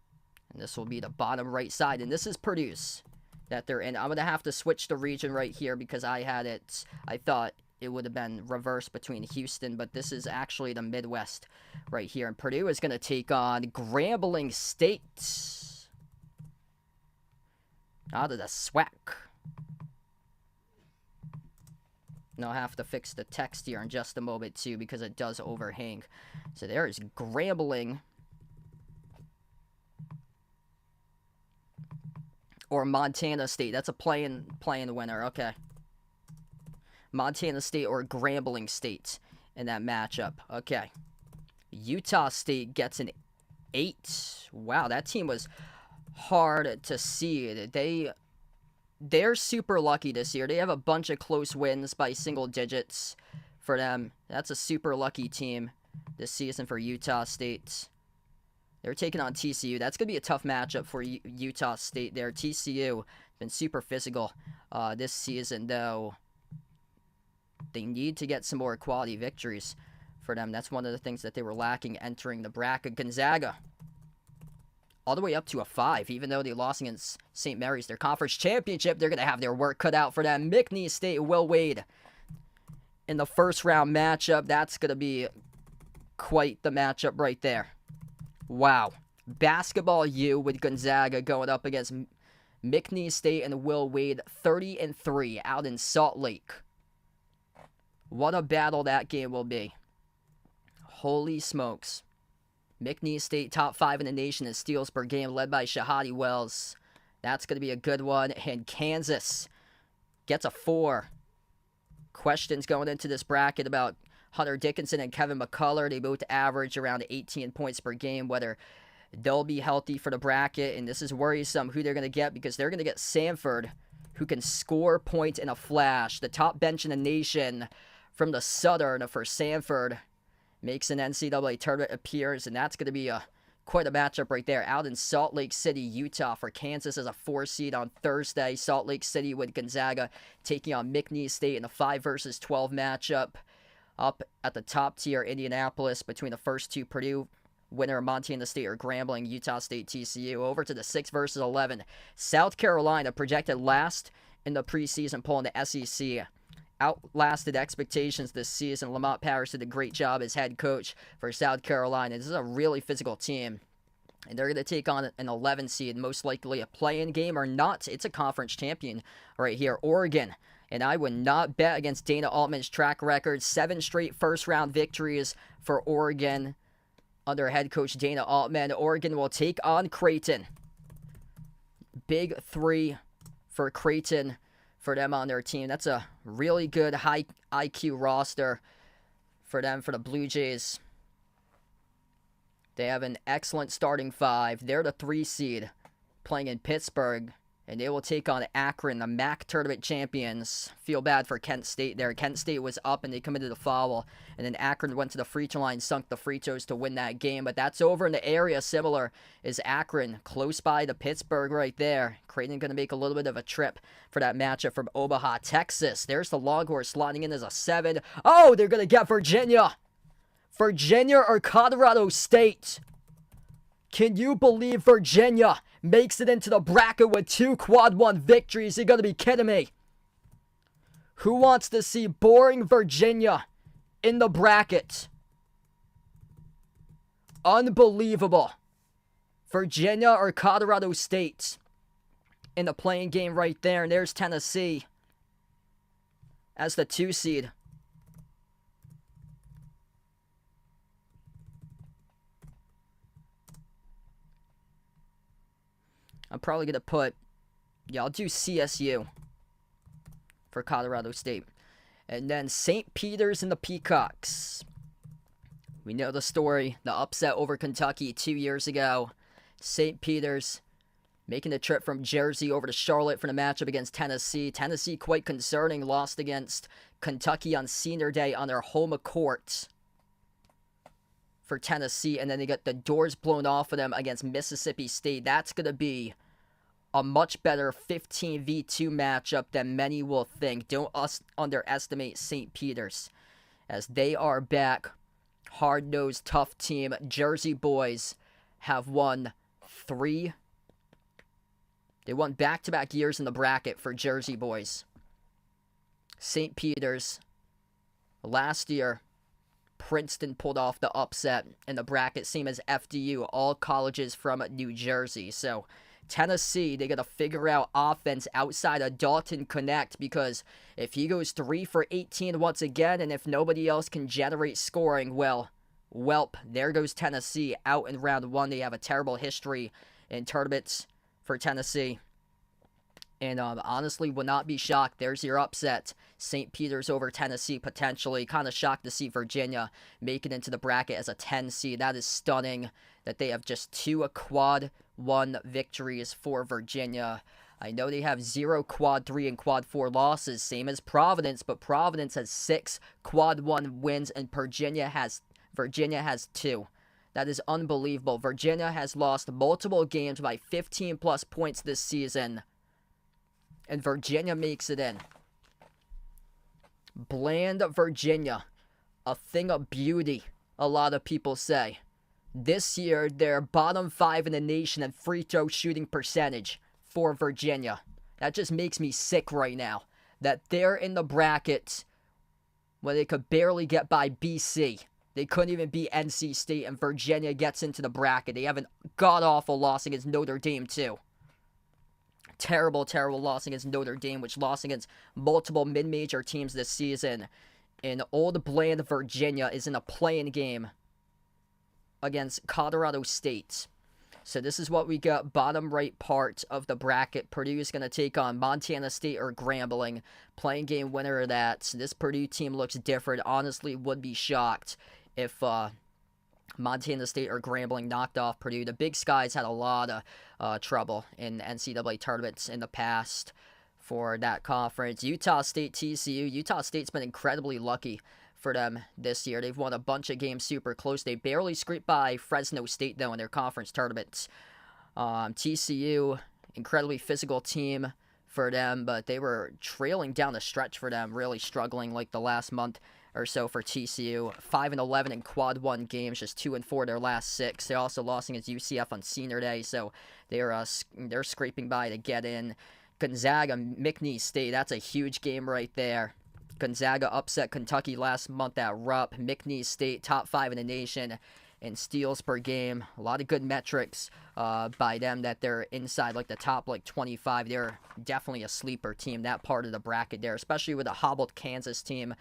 And this will be the bottom right side. And this is Purdue's that they're in. I'm going to have to switch the region right here because I thought it would have been reversed between Houston, but this is actually the Midwest right here. And Purdue is going to take on Grambling State out of the SWAC. And I'll have to fix the text here in just a moment, too, because it does overhang. So there is Grambling. Or Montana State. That's a play-in winner. Okay. Montana State or Grambling State in that matchup. Okay. Utah State gets an 8. Wow, that team was hard to seed. They're super lucky this year. They have a bunch of close wins by single digits for them. That's a super lucky team this season for Utah State. They're taking on TCU. That's going to be a tough matchup for Utah State there. TCU has been super physical this season, though. They need to get some more quality victories for them. That's one of the things that they were lacking entering the bracket. Gonzaga, all the way up to a 5, even though they lost against St. Mary's, their conference championship. They're going to have their work cut out for them. McNeese State, Will Wade in the first round matchup. That's going to be quite the matchup right there. Wow. Basketball U with Gonzaga going up against McNeese State and Will Wade, 30-3 out in Salt Lake. What a battle that game will be. Holy smokes. McNeese State, top 5 in the nation in steals per game, led by Shahadi Wells. That's going to be a good one. And Kansas gets a 4. Questions going into this bracket about Hunter Dickinson and Kevin McCullough. They both average around 18 points per game, whether they'll be healthy for the bracket. And this is worrisome who they're going to get, because they're going to get Samford, who can score points in a flash. The top bench in the nation from the Southern for Samford makes an NCAA tournament appearance, and that's going to be quite a matchup right there. Out in Salt Lake City, Utah for Kansas as a 4 seed on Thursday. Salt Lake City with Gonzaga taking on McNeese State in a 5 versus 12 matchup. Up at the top tier, Indianapolis between the first 2, Purdue winner, Montana State or Grambling, Utah State, TCU. Over to the 6 versus 11. South Carolina, projected last in the preseason poll in the SEC. Outlasted expectations this season. Lamont Powers did a great job as head coach for South Carolina. This is a really physical team. And they're going to take on an 11 seed, most likely a play-in game or not. It's a conference champion right here, Oregon. And I would not bet against Dana Altman's track record. 7 straight first-round victories for Oregon under head coach Dana Altman. Oregon will take on Creighton. Big 3 for Creighton for them on their team. That's a really good high IQ roster for them, for the Blue Jays. They have an excellent starting 5. They're the 3 seed playing in Pittsburgh, and they will take on Akron, the MAC tournament champions. Feel bad for Kent State there. Kent State was up and they committed a foul, and then Akron went to the free throw line, sunk the free throws to win that game. But that's over in the area. Similar is Akron, close by to Pittsburgh right there. Creighton going to make a little bit of a trip for that matchup from Omaha, Texas. There's the Longhorns slotting in as a 7. Oh, they're going to get Virginia. Virginia or Colorado State. Can you believe Virginia makes it into the bracket with 2 quad 1 victories? You're going to be kidding me. Who wants to see boring Virginia in the bracket? Unbelievable. Virginia or Colorado State in the playing game right there. And there's Tennessee as the 2 seed. I'm probably going to put, I'll do CSU for Colorado State. And then St. Peter's and the Peacocks. We know the story, the upset over Kentucky 2 years ago. St. Peter's making the trip from Jersey over to Charlotte for the matchup against Tennessee. Tennessee quite concerning, lost against Kentucky on senior day on their home court for Tennessee, and then they got the doors blown off of them against Mississippi State. That's going to be a much better 15v2 matchup than many will think. Don't underestimate St. Peter's, as they are back. Hard-nosed, tough team. Jersey boys have won 3. They won back-to-back years in the bracket for Jersey boys. St. Peter's, last year, Princeton pulled off the upset in the bracket, same as FDU, all colleges from New Jersey. So Tennessee, they got to figure out offense outside of Dalton Connect, because if he goes 3 for 18 once again, and if nobody else can generate scoring, well, welp, there goes Tennessee out in round 1. They have a terrible history in tournaments for Tennessee. And honestly, would not be shocked. There's your upset. St. Peter's over Tennessee, potentially. Kind of shocked to see Virginia make it into the bracket as a 10 seed. That is stunning that they have just 2 quad 1 victories for Virginia. I know they have 0 quad 3 and quad 4 losses, same as Providence, but Providence has 6 quad 1 wins, and Virginia has 2. That is unbelievable. Virginia has lost multiple games by 15-plus points this season, and Virginia makes it in. Bland Virginia, a thing of beauty, a lot of people say. This year, they're bottom 5 in the nation in free throw shooting percentage for Virginia. That just makes me sick right now, that they're in the bracket when they could barely get by BC. They couldn't even beat NC State, and Virginia gets into the bracket. They have a god-awful loss against Notre Dame, too. Terrible, terrible loss against Notre Dame, which lost against multiple mid-major teams this season. And old bland Virginia is in a play-in game against Colorado State. So this is what we got, bottom right part of the bracket. Purdue is going to take on Montana State or Grambling. Playing game winner of that. So this Purdue team looks different. Honestly, would be shocked if Montana State or Grambling knocked off Purdue. The Big Skies had a lot of trouble in NCAA tournaments in the past for that conference. Utah State, TCU. Utah State's been incredibly lucky for them this year. They've won a bunch of games super close. They barely scraped by Fresno State, though, in their conference tournaments. TCU, incredibly physical team for them, but they were trailing down the stretch for them, really struggling like the last month or so for TCU. 5-11 in quad one games, just 2-4 their last 6. They also lost against UCF on Senior Day, so they're scraping by to get in. Gonzaga, McNeese State, that's a huge game right there. Gonzaga upset Kentucky last month at Rupp. McNeese State, top 5 in the nation in steals per game. A lot of good metrics by them that they're inside like the top 25. They're definitely a sleeper team, that part of the bracket there, especially with a hobbled Kansas team.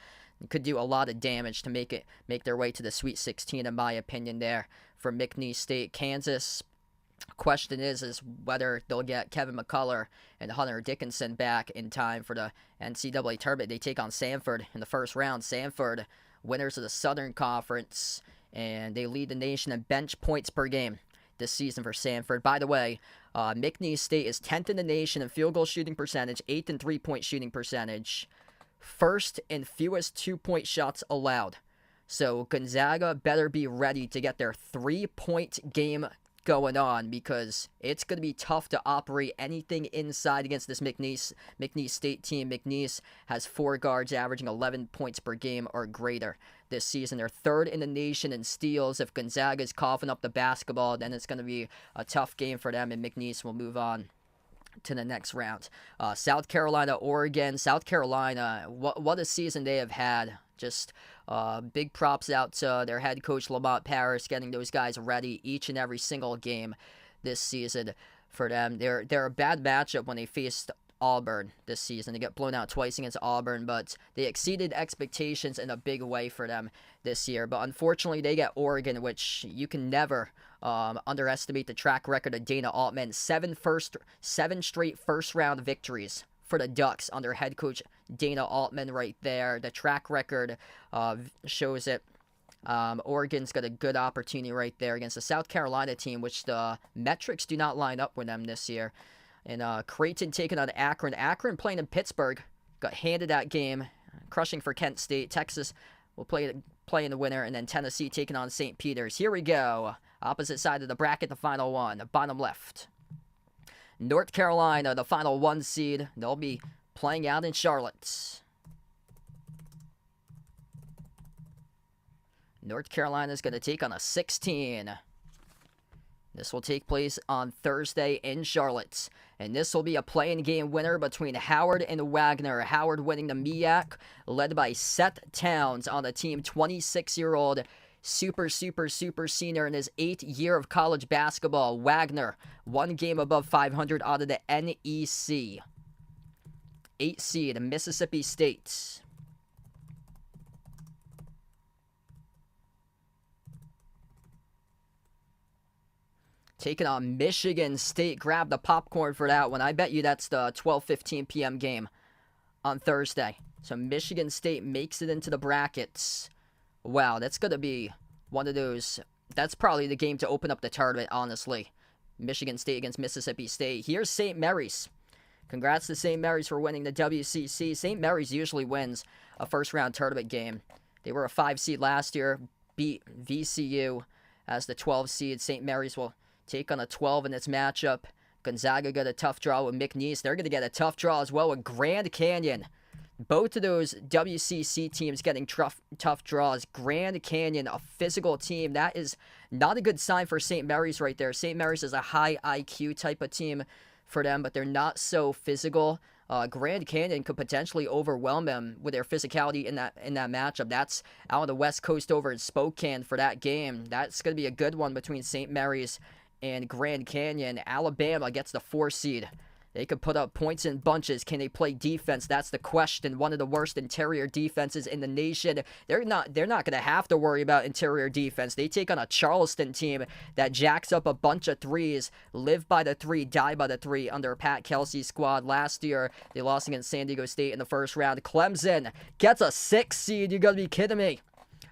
Could do a lot of damage to make their way to the Sweet 16, in my opinion, there for McNeese State. Kansas, question is whether they'll get Kevin McCullough and Hunter Dickinson back in time for the NCAA tournament. They take on Samford in the first round. Samford, winners of the Southern Conference, and they lead the nation in bench points per game this season for Samford. By the way, McNeese State is 10th in the nation in field goal shooting percentage, 8th in three-point shooting percentage, first in fewest two-point shots allowed. So Gonzaga better be ready to get their three-point game going on, because it's going to be tough to operate anything inside against this McNeese State team. McNeese has 4 guards averaging 11 points per game or greater this season. They're 3rd in the nation in steals. If Gonzaga is coughing up the basketball, then it's going to be a tough game for them, and McNeese will move on to the next round. South Carolina, Oregon. South Carolina, what a season they have had. Just big props out to their head coach, Lamont Paris, getting those guys ready each and every single game this season for them. They're a bad matchup when they faced Auburn this season. They got blown out twice against Auburn, but they exceeded expectations in a big way for them this year. But unfortunately, they get Oregon, which you can never underestimate the track record of Dana Altman. 7 straight first-round victories for the Ducks under head coach Dana Altman right there. The track record shows it. Oregon's got a good opportunity right there against the South Carolina team, which the metrics do not line up with them this year. And Creighton taking on Akron. Akron playing in Pittsburgh. Got handed that game, crushing for Kent State. Texas will play in the winner. And then Tennessee taking on St. Peter's. Here we go. Opposite side of the bracket, the final one. Bottom left. North Carolina, the final 1 seed. They'll be playing out in Charlotte. North Carolina is going to take on a 16. This will take place on Thursday in Charlotte. And this will be a play-in game winner between Howard and Wagner. Howard winning the MEAC, led by Seth Towns on the team. 26-year-old super senior in his 8th year of college basketball. Wagner, 1 game above 500 out of the NEC. 8 seed, Mississippi State. Taking on Michigan State. Grab the popcorn for that one. I bet you that's the 12:15 p.m. game on Thursday. So Michigan State makes it into the brackets. Wow, that's going to be one of those. That's probably the game to open up the tournament, honestly. Michigan State against Mississippi State. Here's St. Mary's. Congrats to St. Mary's for winning the WCC. St. Mary's usually wins a first-round tournament game. They were a 5 seed last year, beat VCU as the 12 seed. St. Mary's will take on a 12 in this matchup. Gonzaga got a tough draw with McNeese. They're going to get a tough draw as well with Grand Canyon. Both of those WCC teams getting tough draws. Grand Canyon, a physical team. That is not a good sign for St. Mary's right there. St. Mary's is a high IQ type of team for them, but they're not so physical. Grand Canyon could potentially overwhelm them with their physicality in that matchup. That's out on the West Coast over in Spokane for that game. That's going to be a good one between St. Mary's and Grand Canyon. Alabama gets the 4 seed. They could put up points in bunches. Can they play defense? That's the question. One of the worst interior defenses in the nation. They're not going to have to worry about interior defense. They take on a Charleston team that jacks up a bunch of threes, live by the 3, die by the 3 under Pat Kelsey's squad. Last year, they lost against San Diego State in the first round. Clemson gets a 6 seed. You got to be kidding me.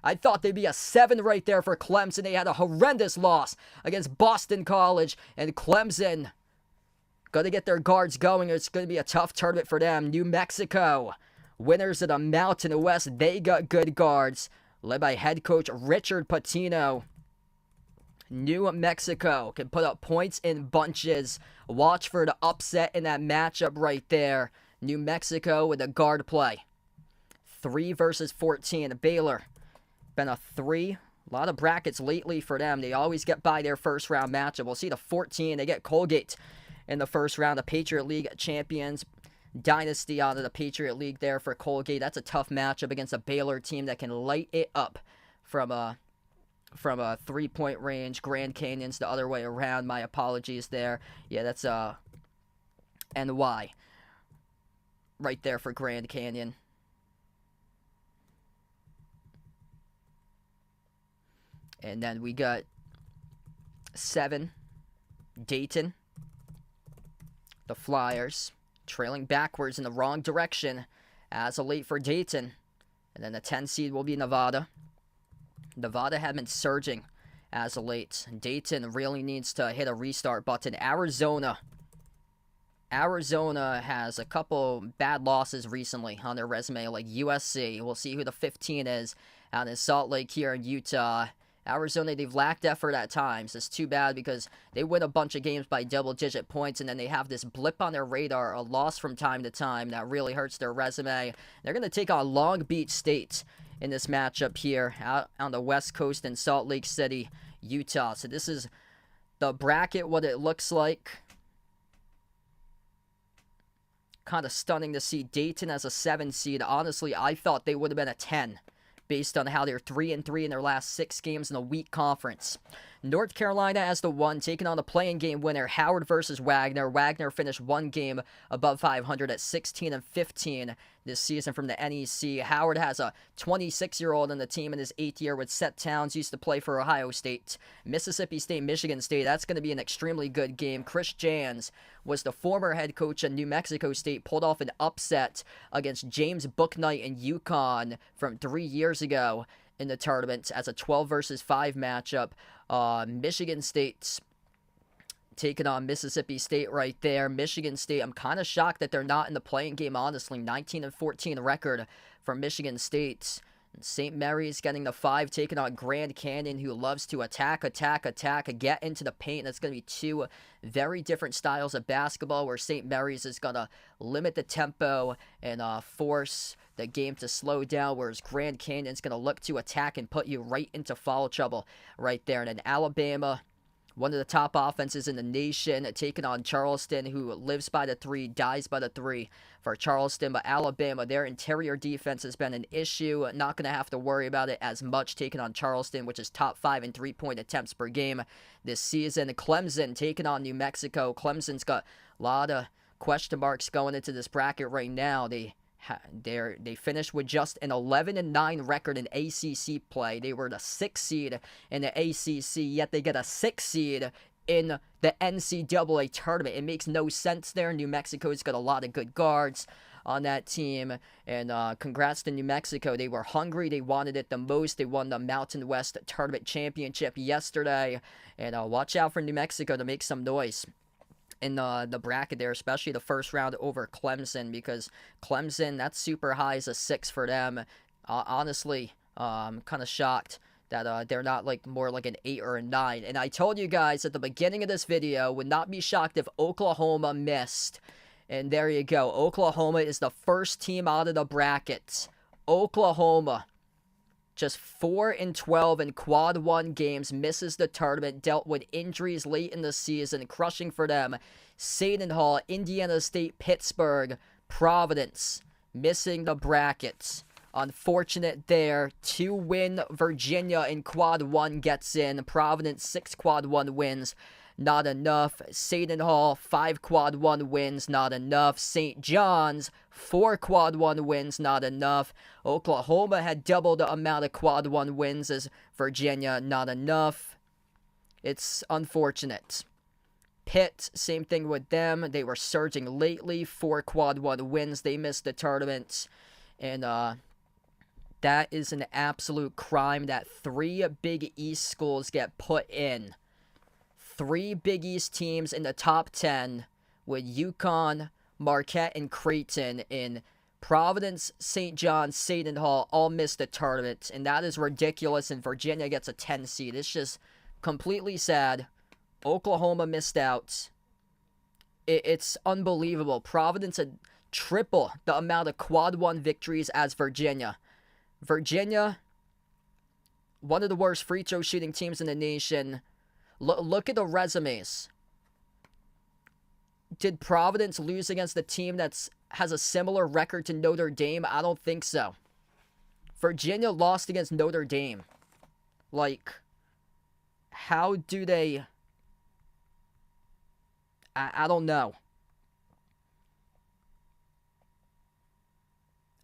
I thought they'd be a 7 right there for Clemson. They had a horrendous loss against Boston College, and Clemson got to get their guards going. It's going to be a tough tournament for them. New Mexico, winners of the Mountain West. They got good guards, led by head coach Richard Pitino. New Mexico can put up points in bunches. Watch for the upset in that matchup right there. New Mexico with a guard play. 3 versus 14. Baylor, been a 3. A lot of brackets lately for them. They always get by their first round matchup. We'll see the 14. They get Colgate in the first round. The Patriot League champions. Dynasty out of the Patriot League there for Colgate. That's a tough matchup against a Baylor team that can light it up from a 3-point range. Grand Canyon's the other way around. My apologies there. Yeah, that's NY right there for Grand Canyon. And then we got 7, Dayton, the Flyers, trailing backwards in the wrong direction as of late for Dayton. And then the 10 seed will be Nevada. Nevada had been surging as of late. Dayton really needs to hit a restart button. Arizona has a couple bad losses recently on their resume, like USC. We'll see who the 15 is out in Salt Lake here in Utah. Arizona, they've lacked effort at times. It's too bad because they win a bunch of games by double-digit points, and then they have this blip on their radar, a loss from time to time that really hurts their resume. They're going to take on Long Beach State in this matchup here out on the West Coast in Salt Lake City, Utah. So this is the bracket, what it looks like. Kind of stunning to see Dayton as a 7 seed. Honestly, I thought they would have been a 10. Based on how they're 3-3 in their last 6 games in the week conference. North Carolina as the 1, taking on the play-in game winner, Howard versus Wagner. Wagner finished 1 game above 500 at 16-15 this season from the NEC. Howard has a 26-year-old on the team in his 8th year with Seth Towns, used to play for Ohio State. Mississippi State, Michigan State, that's going to be an extremely good game. Chris Jans was the former head coach at New Mexico State, pulled off an upset against James Bouknight in UConn from 3 years ago in the tournament as a 12 versus 5 matchup. Michigan State's taking on Mississippi State right there. Michigan State, I'm kind of shocked that they're not in the playing game, honestly. 19-14 record for Michigan State. St. Mary's getting the 5, taking on Grand Canyon, who loves to attack, get into the paint. That's going to be 2 very different styles of basketball, where St. Mary's is going to limit the tempo and force the game to slow down, whereas Grand Canyon's going to look to attack and put you right into foul trouble right there. And then Alabama, one of the top offenses in the nation, taking on Charleston, who lives by the 3, dies by the 3 for Charleston. But Alabama, their interior defense has been an issue. Not going to have to worry about it as much, taking on Charleston, which is top 5 in 3-point attempts per game this season. Clemson taking on New Mexico. Clemson's got a lot of question marks going into this bracket right now. They finished with just an 11-9 record in ACC play. They were the 6th seed in the ACC, yet they get a 6th seed in the NCAA tournament. It makes no sense there. New Mexico's got a lot of good guards on that team, and congrats to New Mexico. They were hungry. They wanted it the most. They won the Mountain West Tournament Championship yesterday, and watch out for New Mexico to make some noise in the bracket there, especially the first round over Clemson, because Clemson, that's super high as a 6 for them. Honestly, I'm kind of shocked that they're not more like an 8 or a 9. And I told you guys at the beginning of this video, would not be shocked if Oklahoma missed. And there you go. Oklahoma is the first team out of the bracket. Oklahoma, just 4-12 in quad 1 games, misses the tournament, dealt with injuries late in the season, crushing for them. Seton Hall, Indiana State, Pittsburgh, Providence, missing the brackets. Unfortunate there. 2-win Virginia in quad 1 gets in. Providence, 6 quad 1 wins. Not enough. Seton Hall, 5 quad 1 wins, not enough. St. John's, 4 quad 1 wins, not enough. Oklahoma had double the amount of quad 1 wins as Virginia, not enough. It's unfortunate. Pitt, same thing with them. They were surging lately, 4 quad 1 wins. They missed the tournament. And that is an absolute crime that 3 Big East schools get put in. 3 Big East teams in the top 10 with UConn, Marquette, and Creighton in Providence, St. John's, Seton Hall all missed the tournament, and that is ridiculous, and Virginia gets a 10 seed. It's just completely sad. Oklahoma missed out. It's unbelievable. Providence had triple the amount of quad 1 victories as Virginia. Virginia, one of the worst free throw shooting teams in the nation. Look at the resumes. Did Providence lose against a team that has a similar record to Notre Dame? I don't think so. Virginia lost against Notre Dame. Like, how do they... I don't know.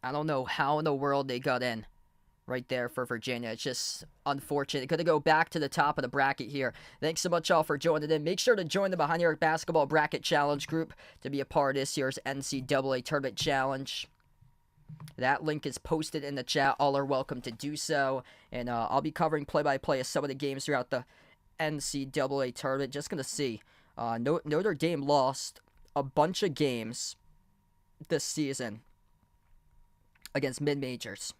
I don't know how in the world they got in right there for Virginia. It's just unfortunate. Going to go back to the top of the bracket here. Thanks so much all for joining in. Make sure to join the Behind the Arc Basketball Bracket Challenge group to be a part of this year's NCAA Tournament Challenge. That link is posted in the chat. All are welcome to do so. And I'll be covering play-by-play of some of the games throughout the NCAA Tournament. Just going to see. Notre Dame lost a bunch of games this season against mid-majors.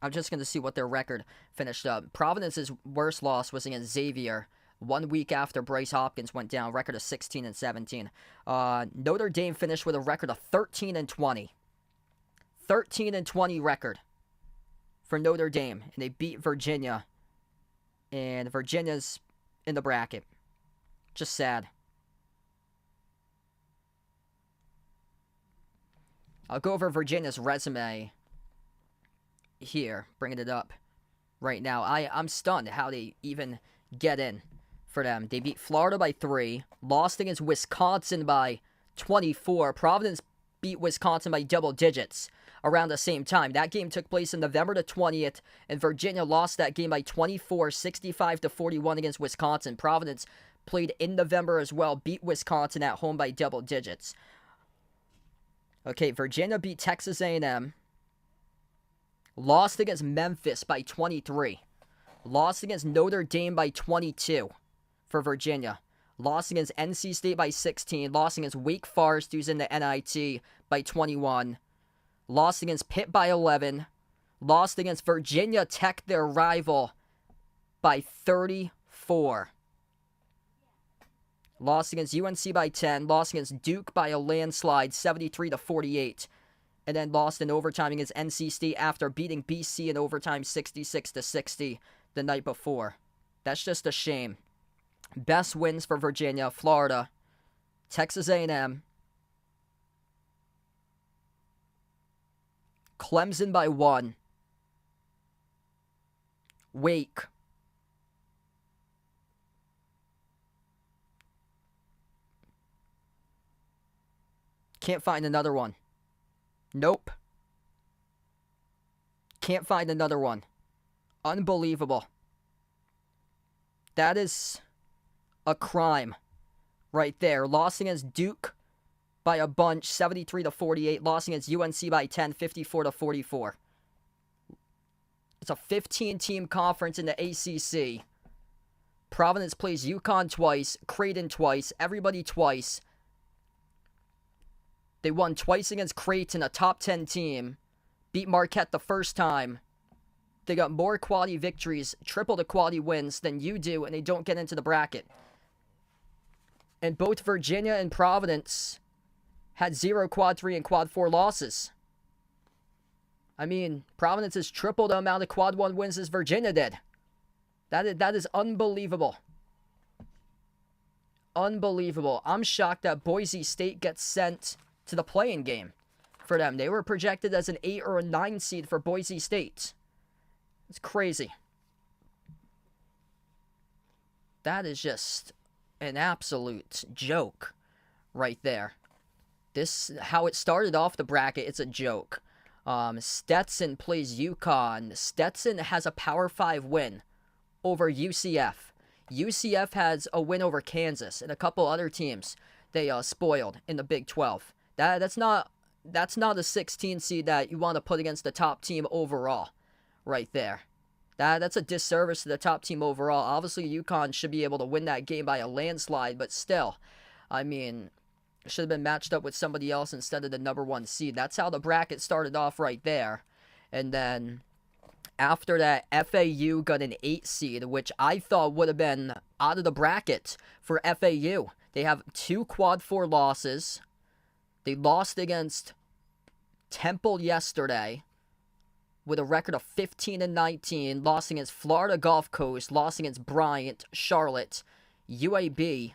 I'm just going to see what their record finished up. Providence's worst loss was against Xavier 1 week after Bryce Hopkins went down, record of 16-17. Notre Dame finished with a record of 13-20. 13-20 record for Notre Dame, and they beat Virginia. And Virginia's in the bracket. Just sad. I'll go over Virginia's resume here, bringing it up right now. I'm stunned how they even get in for them. They beat Florida by 3, lost against Wisconsin by 24. Providence beat Wisconsin by double digits around the same time. That game took place on November the 20th, and Virginia lost that game by 24, 65-41 against Wisconsin. Providence played in November as well, beat Wisconsin at home by double digits. Okay, Virginia beat Texas A&M. Lost against Memphis by 23. Lost against Notre Dame by 22 for Virginia. Lost against NC State by 16. Lost against Wake Forest, who's in the NIT, by 21. Lost against Pitt by 11. Lost against Virginia Tech, their rival, by 34. Lost against UNC by 10. Lost against Duke by a landslide, 73-48. And then lost in overtime against NC State after beating BC in overtime 66-60 the night before. That's just a shame. Best wins for Virginia, Florida, Texas A&M, Clemson by 1, Wake, can't find another one. Nope. Can't find another one. Unbelievable. That is a crime right there. Lost against Duke by a bunch, 73-48. Lost against UNC by 10, 54-44. It's a 15-team conference in the ACC. Providence plays UConn twice, Creighton twice, everybody twice. They won twice against Creighton, a top 10 team. Beat Marquette the first time. They got more quality victories, triple the quality wins than you do, and they don't get into the bracket. And both Virginia and Providence had 0 quad 3 and quad 4 losses. I mean, Providence has tripled the amount of quad 1 wins as Virginia did. That is unbelievable. Unbelievable. I'm shocked that Boise State gets sent to the play-in game for them. They were projected as an 8 or a 9 seed for Boise State. It's crazy. That is just an absolute joke right there. This, how it started off the bracket, it's a joke. Stetson plays UConn. Stetson has a Power 5 win over UCF. UCF has a win over Kansas and a couple other teams they spoiled in the Big 12. That's not a 16 seed that you want to put against the top team overall right there. That's a disservice to the top team overall. Obviously, UConn should be able to win that game by a landslide, but still, I mean, it should have been matched up with somebody else instead of the number 1 seed. That's how the bracket started off right there. And then after that, FAU got an 8 seed, which I thought would have been out of the bracket for FAU. They have 2 quad 4 losses. They lost against Temple yesterday with a record of 15-19. Lost against Florida Gulf Coast. Lost against Bryant, Charlotte, UAB.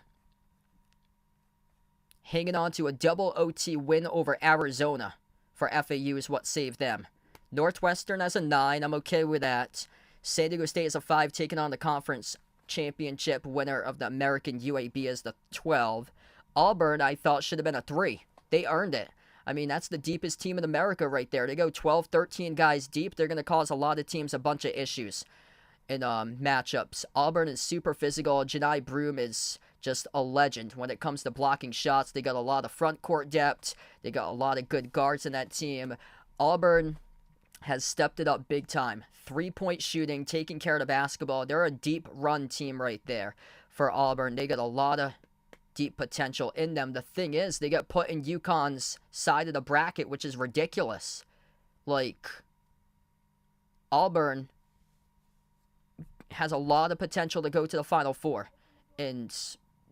Hanging on to a double OT win over Arizona for FAU is what saved them. Northwestern as a 9. I'm okay with that. San Diego State as a 5, taking on the conference championship winner of the American UAB as the 12. Auburn, I thought, should have been a 3. They earned it. I mean, that's the deepest team in America right there. They go 12, 13 guys deep. They're going to cause a lot of teams a bunch of issues in matchups. Auburn is super physical. Janai Broom is just a legend when it comes to blocking shots. They got a lot of front court depth. They got a lot of good guards in that team. Auburn has stepped it up big time. 3-point shooting, taking care of the basketball. They're a deep run team right there for Auburn. They got a lot of deep potential in them. The thing is, they get put in UConn's side of the bracket, which is ridiculous. Like, Auburn has a lot of potential to go to the Final Four, and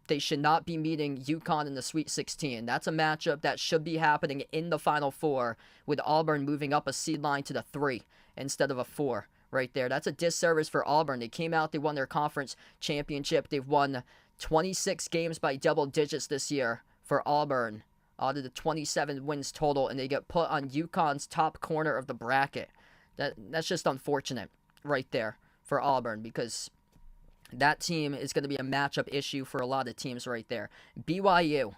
they should not be meeting UConn in the Sweet 16. That's a matchup that should be happening in the Final Four, with Auburn moving up a seed line to the 3 instead of a 4 right there. That's a disservice for Auburn. They came out, they won their conference championship. They've won 26 games by double digits this year for Auburn out of the 27 wins total, and they get put on UConn's top corner of the bracket. That's just unfortunate right there for Auburn, because that team is going to be a matchup issue for a lot of teams right there. BYU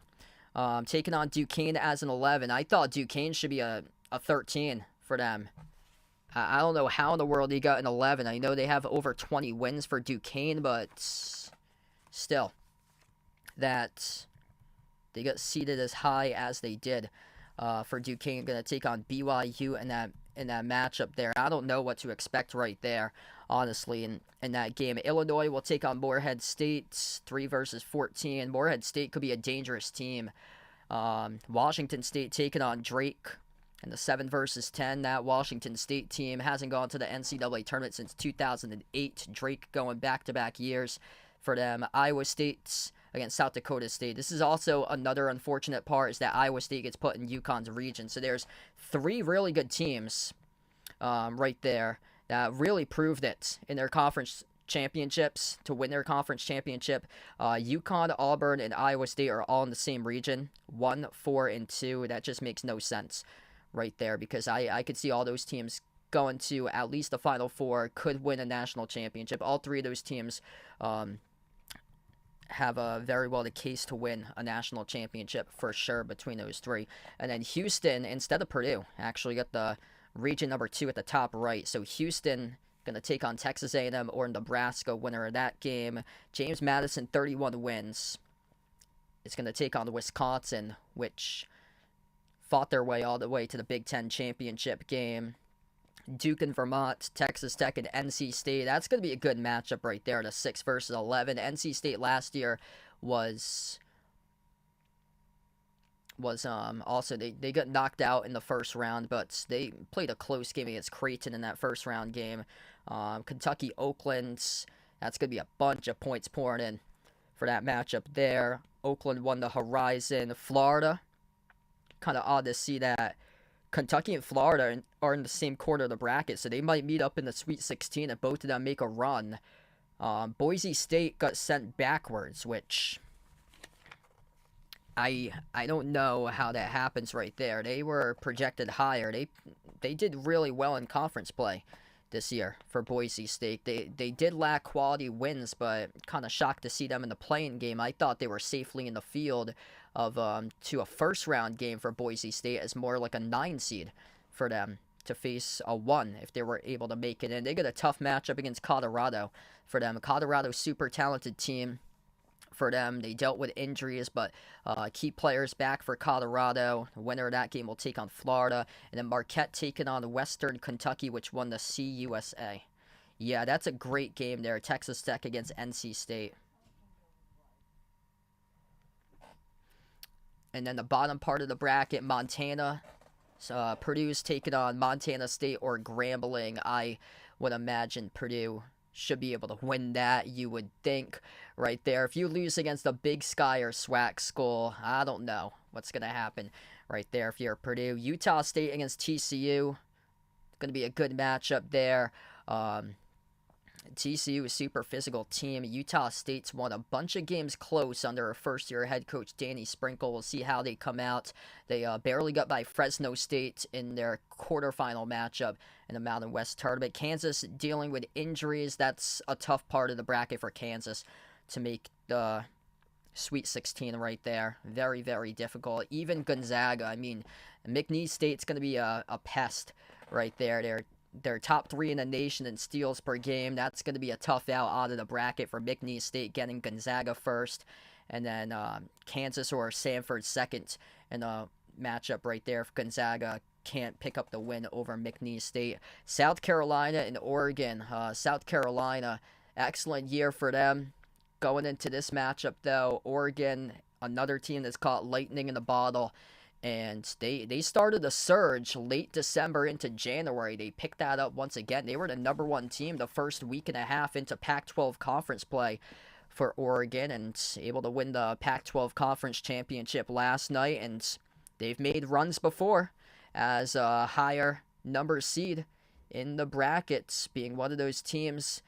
taking on Duquesne as an 11. I thought Duquesne should be a 13 for them. I don't know how in the world they got an 11. I know they have over 20 wins for Duquesne, but still, that they got seated as high as they did for Duquesne. Going to take on BYU in that matchup there. I don't know what to expect right there, honestly, in that game. Illinois will take on Morehead State, 3 versus 14. Morehead State could be a dangerous team. Washington State taking on Drake in the 7 versus 10. That Washington State team hasn't gone to the NCAA tournament since 2008. Drake going back-to-back years for them. Iowa State against South Dakota State. This is also another unfortunate part, is that Iowa State gets put in UConn's region. So there's 3 really good teams right there that really proved it in their conference championships to win their conference championship. UConn, Auburn, and Iowa State are all in the same region. 1, 4, and 2. That just makes no sense right there, because I could see all those teams going to at least the Final Four, could win a national championship. All 3 of those teams have a very well the case to win a national championship for sure between those 3. And then Houston, instead of Purdue, actually got the region number 2 at the top right. So Houston going to take on Texas A&M or Nebraska, winner of that game. James Madison, 31 wins. It's going to take on Wisconsin, which fought their way all the way to the Big Ten championship game. Duke and Vermont, Texas Tech and NC State. That's going to be a good matchup right there, the 6 versus 11. NC State last year was also, they got knocked out in the first round, but they played a close game against Creighton in that first round game. Kentucky, Oakland, that's going to be a bunch of points pouring in for that matchup there. Oakland won the Horizon. Florida, kind of odd to see that Kentucky and Florida are in the same quarter of the bracket, so they might meet up in the Sweet 16 if both of them make a run. Boise State got sent backwards, which I don't know how that happens right there. They were projected higher. They did really well in conference play this year for Boise State. They did lack quality wins, but kind of shocked to see them in the play-in game. I thought they were safely in the field of to a first round game for Boise State as more like a 9 seed for them to face a 1 if they were able to make it in. They got a tough matchup against Colorado for them. Colorado, super talented team for them. They dealt with injuries, but key players back for Colorado. The winner of that game will take on Florida. And then Marquette taking on Western Kentucky, which won the CUSA. Yeah, that's a great game there. Texas Tech against NC State. And then the bottom part of the bracket, Montana. Purdue's taking on Montana State or Grambling. I would imagine Purdue should be able to win that, you would think, right there. If you lose against a Big Sky or SWAC school, I don't know what's going to happen right there if you're Purdue. Utah State against TCU. Going to be a good matchup there. TCU is a super physical team. Utah State's won a bunch of games close under a first-year head coach Danny Sprinkle. We'll see how they come out. They barely got by Fresno State in their quarterfinal matchup in the Mountain West tournament. Kansas dealing with injuries. That's a tough part of the bracket for Kansas to make the Sweet 16 right there. Very, very difficult. Even Gonzaga. I mean, McNeese State's going to be a pest right there. They're top 3 in the nation in steals per game. That's going to be a tough out of the bracket for McNeese State, getting Gonzaga first, and then Kansas or Samford second in a matchup right there if Gonzaga can't pick up the win over McNeese State. South Carolina and Oregon. South Carolina, excellent year for them. Going into this matchup, though, Oregon, another team that's caught lightning in the bottle. And they started a surge late December into January. They picked that up once again. They were the number 1 team the first week and a half into Pac-12 conference play for Oregon, and able to win the Pac-12 conference championship last night. And they've made runs before as a higher number seed in the brackets, being one of those teams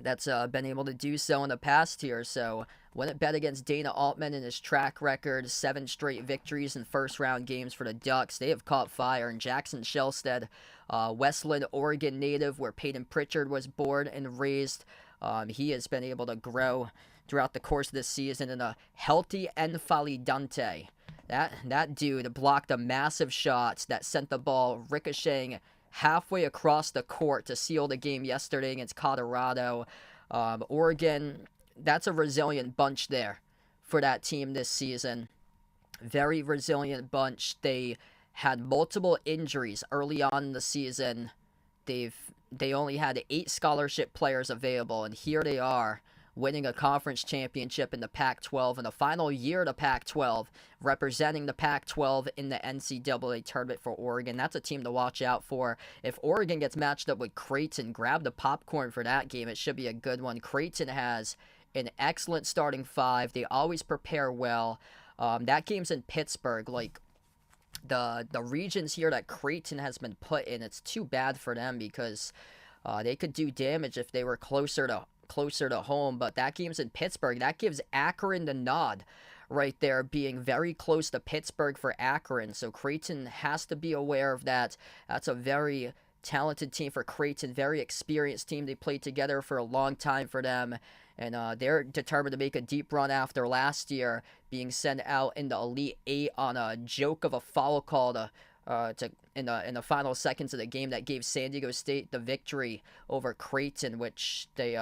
that's been able to do so in the past here. So wouldn't bet against Dana Altman and his track record. 7 straight victories in first-round games for the Ducks. They have caught fire. And Jackson Shelstead, Westland, Oregon native, where Peyton Pritchard was born and raised. He has been able to grow throughout the course of this season. And a healthy Enfalidante. That dude blocked a massive shot that sent the ball ricocheting halfway across the court to seal the game yesterday against Colorado. Oregon, that's a resilient bunch there for that team this season. Very resilient bunch. They had multiple injuries early on in the season. They only had 8 scholarship players available, and here they are, winning a conference championship in the Pac-12 in the final year of the Pac-12, representing the Pac-12 in the NCAA tournament for Oregon. That's a team to watch out for. If Oregon gets matched up with Creighton, grab the popcorn for that game. It should be a good one. Creighton has an excellent starting 5. They always prepare well. That game's in Pittsburgh. Like, the regions here that Creighton has been put in, it's too bad for them because they could do damage if they were closer to home, but that game's in Pittsburgh. That gives Akron the nod right there, being very close to Pittsburgh for Akron. So Creighton has to be aware of that. That's a very talented team for Creighton, very experienced team. They played together for a long time for them, and they're determined to make a deep run after last year being sent out in the Elite 8 on a joke of a foul call in the final seconds of the game that gave San Diego State the victory over Creighton, which they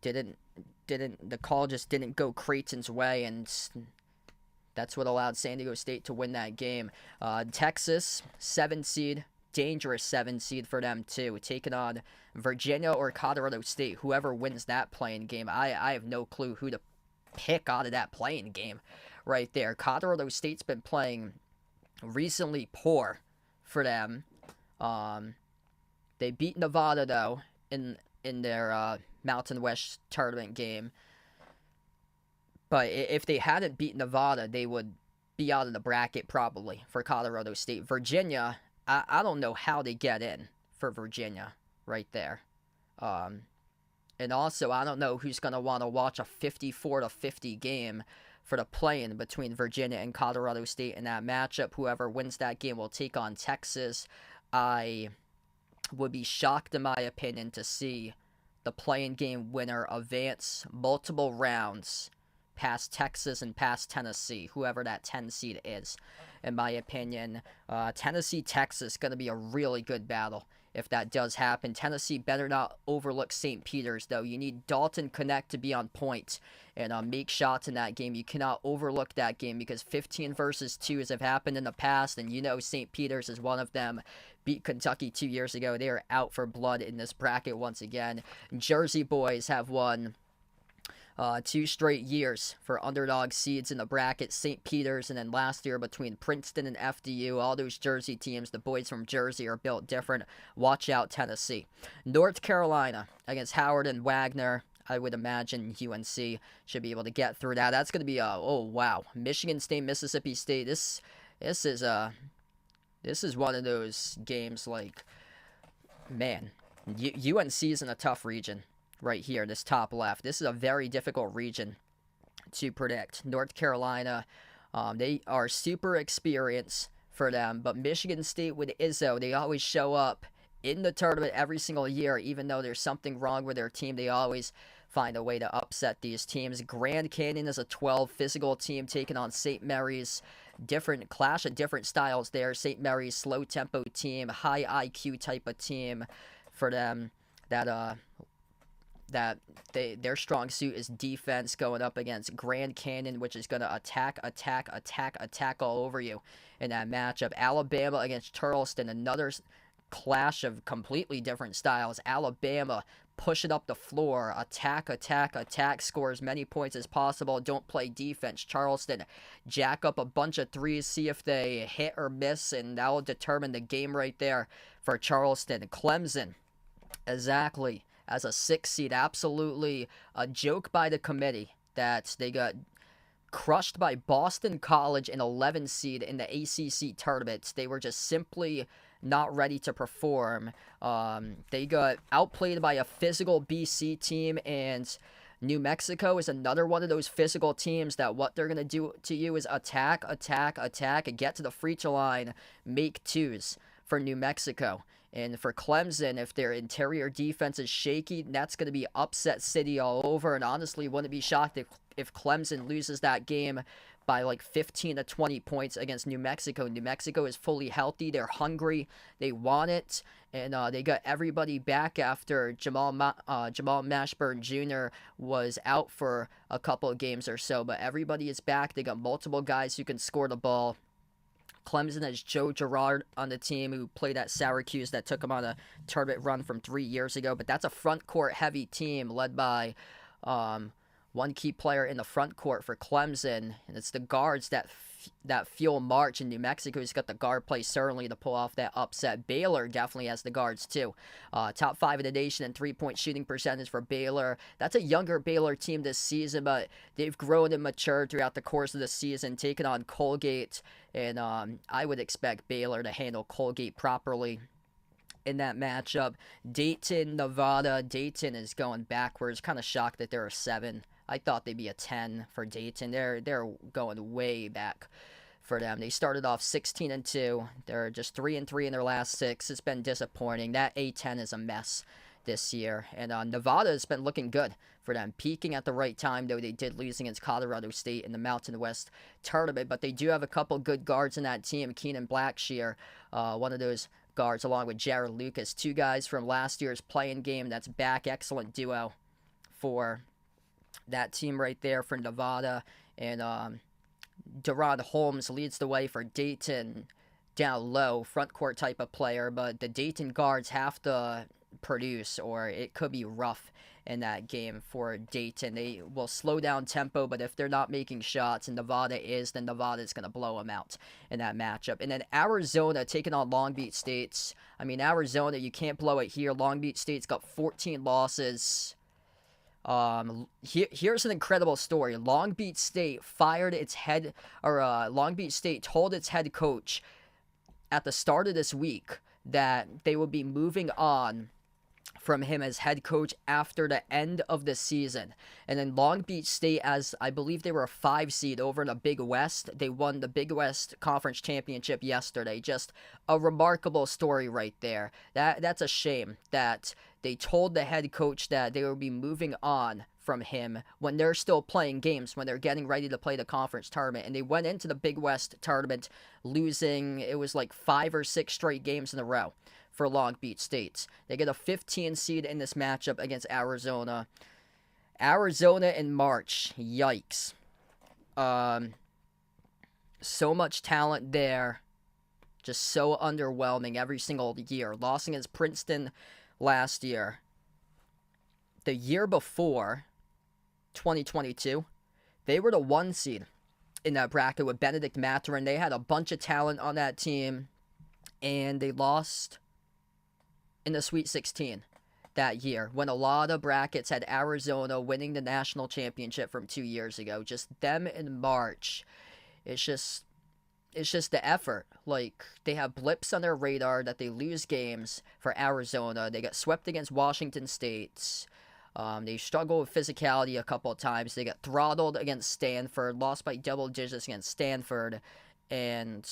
the call just didn't go Creighton's way, and that's what allowed San Diego State to win that game. Texas, 7 seed, dangerous 7 seed for them too, taking on Virginia or Colorado State. Whoever wins that playing game, I have no clue who to pick out of that playing game right there. Colorado State's been playing recently poor for them. They beat Nevada though in their Mountain West tournament game. But if they hadn't beat Nevada, they would be out of the bracket probably for Colorado State. Virginia, I don't know how they get in for Virginia right there. And also, I don't know who's going to want to watch a 54-50 game for the play-in between Virginia and Colorado State in that matchup. Whoever wins that game will take on Texas. I would be shocked, in my opinion, to see the play-in game winner advance multiple rounds past Texas and past Tennessee, whoever that 10 seed is, in my opinion. Tennessee-Texas going to be a really good battle if that does happen. Tennessee better not overlook St. Peter's, though. You need Dalton Connect to be on point and make shots in that game. You cannot overlook that game because 15 versus 2s have happened in the past, and you know St. Peter's is one of them. Beat Kentucky 2 years ago. They are out for blood in this bracket once again. Jersey boys have won 2 straight years for underdog seeds in the bracket. St. Peter's, and then last year between Princeton and FDU. All those Jersey teams, the boys from Jersey, are built different. Watch out, Tennessee. North Carolina against Howard and Wagner. I would imagine UNC should be able to get through that. That's going to be oh wow, Michigan State, Mississippi State. This is this is one of those games like, man, UNC is in a tough region right here, this top left. This is a very difficult region to predict. North Carolina, they are super experienced for them, but Michigan State with Izzo, they always show up in the tournament every single year. Even though there's something wrong with their team, they always find a way to upset these teams. Grand Canyon is a 12 physical team taking on St. Mary's. Different clash of different styles there. St. Mary's slow tempo team, high IQ type of team for them. Their strong suit is defense, going up against Grand Canyon, which is going to attack all over you in that matchup. Alabama against Charleston, another clash of completely different styles. Alabama push it up the floor, attack, score as many points as possible, don't play defense. Charleston jack up a bunch of 3s, see if they hit or miss, and that will determine the game right there for Charleston. Clemson, exactly, as a 6 seed, absolutely a joke by the committee that they got crushed by Boston College, an 11 seed in the ACC tournament. They were just simply not ready to perform. They got outplayed by a physical BC team, and New Mexico is another one of those physical teams that what they're going to do to you is attack, and get to the free throw line, make 2s for New Mexico. And for Clemson, if their interior defense is shaky, that's going to be upset city all over. And honestly, wouldn't be shocked if Clemson loses that game by like 15 to 20 points against New Mexico. New Mexico is fully healthy. They're hungry. They want it. And they got everybody back after Jamal Mashburn Jr. was out for a couple of games or so. But everybody is back. They got multiple guys who can score the ball. Clemson has Joe Girard on the team, who played at Syracuse, that took him on a tournament run from 3 years ago. But that's a front court heavy team led by one key player in the front court for Clemson, and it's the guards that fuel March in New Mexico. He's got the guard play certainly to pull off that upset. Baylor definitely has the guards too. Top 5 in the nation in 3-point shooting percentage for Baylor. That's a younger Baylor team this season, but they've grown and matured throughout the course of the season, taking on Colgate, and I would expect Baylor to handle Colgate properly in that matchup. Dayton, Nevada. Dayton is going backwards. Kind of shocked that they're a 7. I thought they'd be a 10 for Dayton. They're going way back for them. They started off 16-2. They're just 3-3 in their last 6. It's been disappointing. That A10 is a mess this year. And Nevada has been looking good for them, peaking at the right time, though they did lose against Colorado State in the Mountain West tournament. But they do have a couple good guards in that team. Keenan Blackshear, one of those guards, along with Jared Lucas, 2 guys from last year's playing game that's back. Excellent duo for that team right there for Nevada. And Deron Holmes leads the way for Dayton, down low, front court type of player. But the Dayton guards have to produce, or it could be rough in that game for Dayton. They will slow down tempo, but if they're not making shots, and Nevada is, then Nevada is going to blow them out in that matchup. And then Arizona taking on Long Beach State. I mean, Arizona, you can't blow it here. Long Beach State's got 14 losses. Here's an incredible story. Long Beach State Long Beach State told its head coach at the start of this week that they would be moving on from him as head coach after the end of the season. And then Long Beach State, as I believe they were a 5 seed over in the Big West, they won the Big West Conference Championship yesterday. Just a remarkable story right there. That's a shame that they told the head coach that they would be moving on from him when they're still playing games, when they're getting ready to play the conference tournament. And they went into the Big West tournament losing, it was like 5 or 6 straight games in a row for Long Beach State. They get a 15 seed in this matchup against Arizona. Arizona in March. Yikes. So much talent there. Just so underwhelming every single year. Lost against Princeton last year. The year before, 2022, they were the 1 seed in that bracket with Benedict Mathurin. They had a bunch of talent on that team, and they lost in the Sweet 16 that year, when a lot of brackets had Arizona winning the national championship from 2 years ago. Just them in March. It's it's just the effort. Like, they have blips on their radar that they lose games for Arizona. They got swept against Washington State. They struggled with physicality a couple of times. They got throttled against Stanford, lost by double digits against Stanford. And,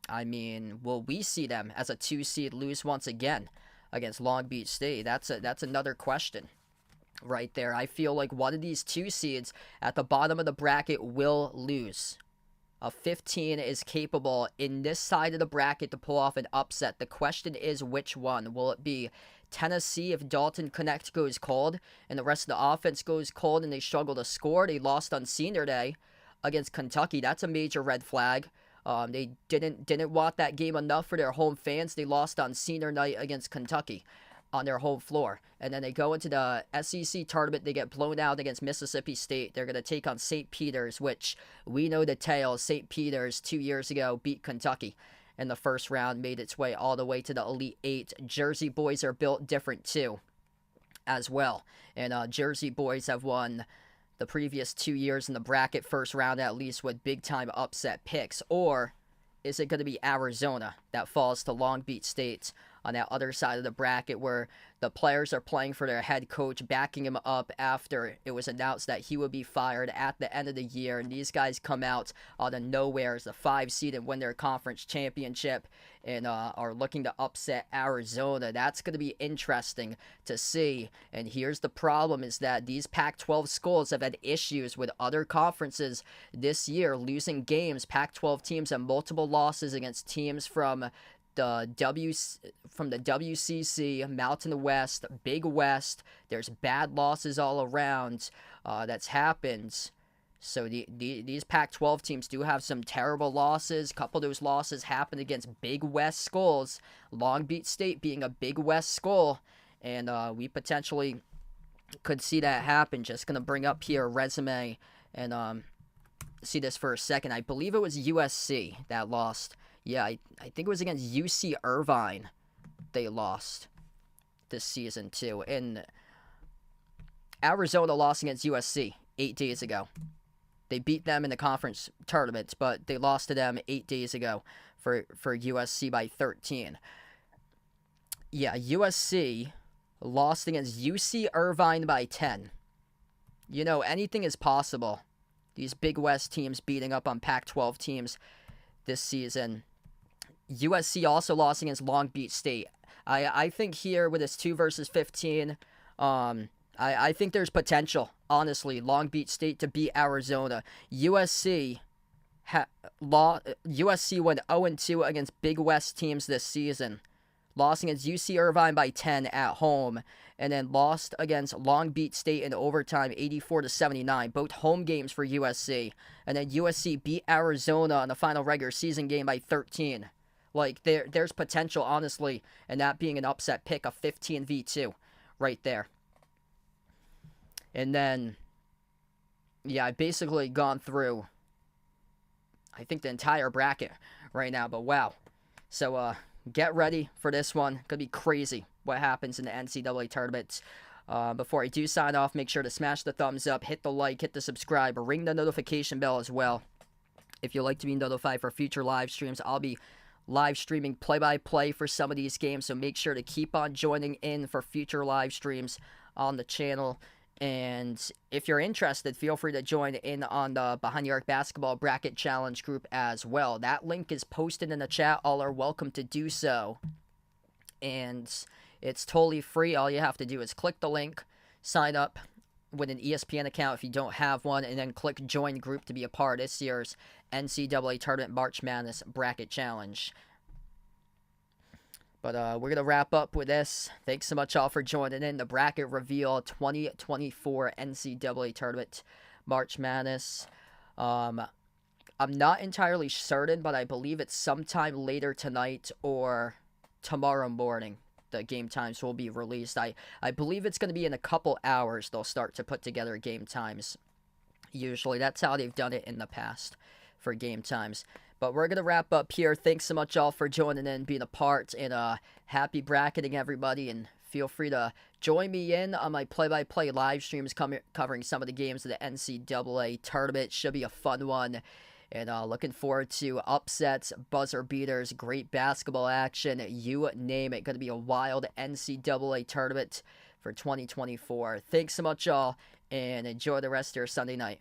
I mean, will we see them as a 2 seed lose once again against Long Beach State? That's another question right there. I feel like one of these 2 seeds at the bottom of the bracket will lose. A 15 is capable in this side of the bracket to pull off an upset. The question is, which one? Will it be Tennessee if Dalton Knecht goes cold and the rest of the offense goes cold and they struggle to score? They lost on senior day against Kentucky. That's a major red flag. They didn't want that game enough for their home fans. They lost on senior night against Kentucky on their home floor. And then they go into the SEC tournament. They get blown out against Mississippi State. They're going to take on St. Peter's, which we know the tale. St. Peter's 2 years ago beat Kentucky in the first round, made its way all the way to the Elite Eight. Jersey boys are built different too as well. And Jersey boys have won the previous 2 years in the bracket first round, at least with big-time upset picks. Or is it going to be Arizona that falls to Long Beach State on that other side of the bracket, where the players are playing for their head coach, backing him up after it was announced that he would be fired at the end of the year, and these guys come out out of nowhere as the 5 seed and win their conference championship and are looking to upset Arizona. That's going to be interesting to see. And here's the problem, is that these Pac-12 schools have had issues with other conferences this year, losing games. Pac-12 teams have multiple losses against teams from the WCC, Mountain West, Big West. There's bad losses all around that's happened. So these Pac-12 teams do have some terrible losses. A couple of those losses happened against Big West schools, Long Beach State being a Big West school. And we potentially could see that happen. Just going to bring up here a resume and see this for a second. I believe it was USC that lost. Yeah, I think it was against UC Irvine they lost this season too. And Arizona lost against USC 8 days ago. They beat them in the conference tournament, but they lost to them 8 days ago for USC by 13. Yeah, USC lost against UC Irvine by 10. You know, anything is possible. These Big West teams beating up on Pac-12 teams this season. USC also lost against Long Beach State. I think here with this 2 versus 15, I think there's potential, honestly, Long Beach State to beat Arizona. USC went 0-2 against Big West teams this season. Lost against UC Irvine by 10 at home, and then lost against Long Beach State in overtime 84-79, both home games for USC. And then USC beat Arizona in the final regular season game by 13. Like, there's potential, honestly, and that being an upset pick of 15-2 right there. And then, yeah, I've basically gone through, I think, the entire bracket right now, but wow. So, get ready for this one. Gonna be crazy what happens in the NCAA tournament. Before I do sign off, make sure to smash the thumbs up, hit the like, hit the subscribe, ring the notification bell as well. If you'd like to be notified for future live streams, I'll be live streaming play-by-play for some of these games, so make sure to keep on joining in for future live streams on the channel. And if you're interested, feel free to join in on the Behind the Arc Basketball Bracket Challenge group as well. That link is posted in the chat. All are welcome to do so. And it's totally free. All you have to do is click the link, sign up with an ESPN account if you don't have one, and then click Join Group to be a part of this year's NCAA Tournament March Madness Bracket Challenge. But we're going to wrap up with this. Thanks so much all for joining in. The bracket reveal 2024 NCAA Tournament March Madness. I'm not entirely certain, but I believe it's sometime later tonight or tomorrow morning. The game times will be released. I believe it's going to be in a couple hours they'll start to put together game times. Usually that's how they've done it in the past for game times. But we're going to wrap up here. Thanks so much all for joining in, being a part, and happy bracketing everybody. And feel free to join me in on my play-by-play live streams covering some of the games of the NCAA tournament. Should be a fun one. And looking forward to upsets, buzzer beaters, great basketball action, you name it. Going to be a wild NCAA tournament for 2024. Thanks so much, y'all, and enjoy the rest of your Sunday night.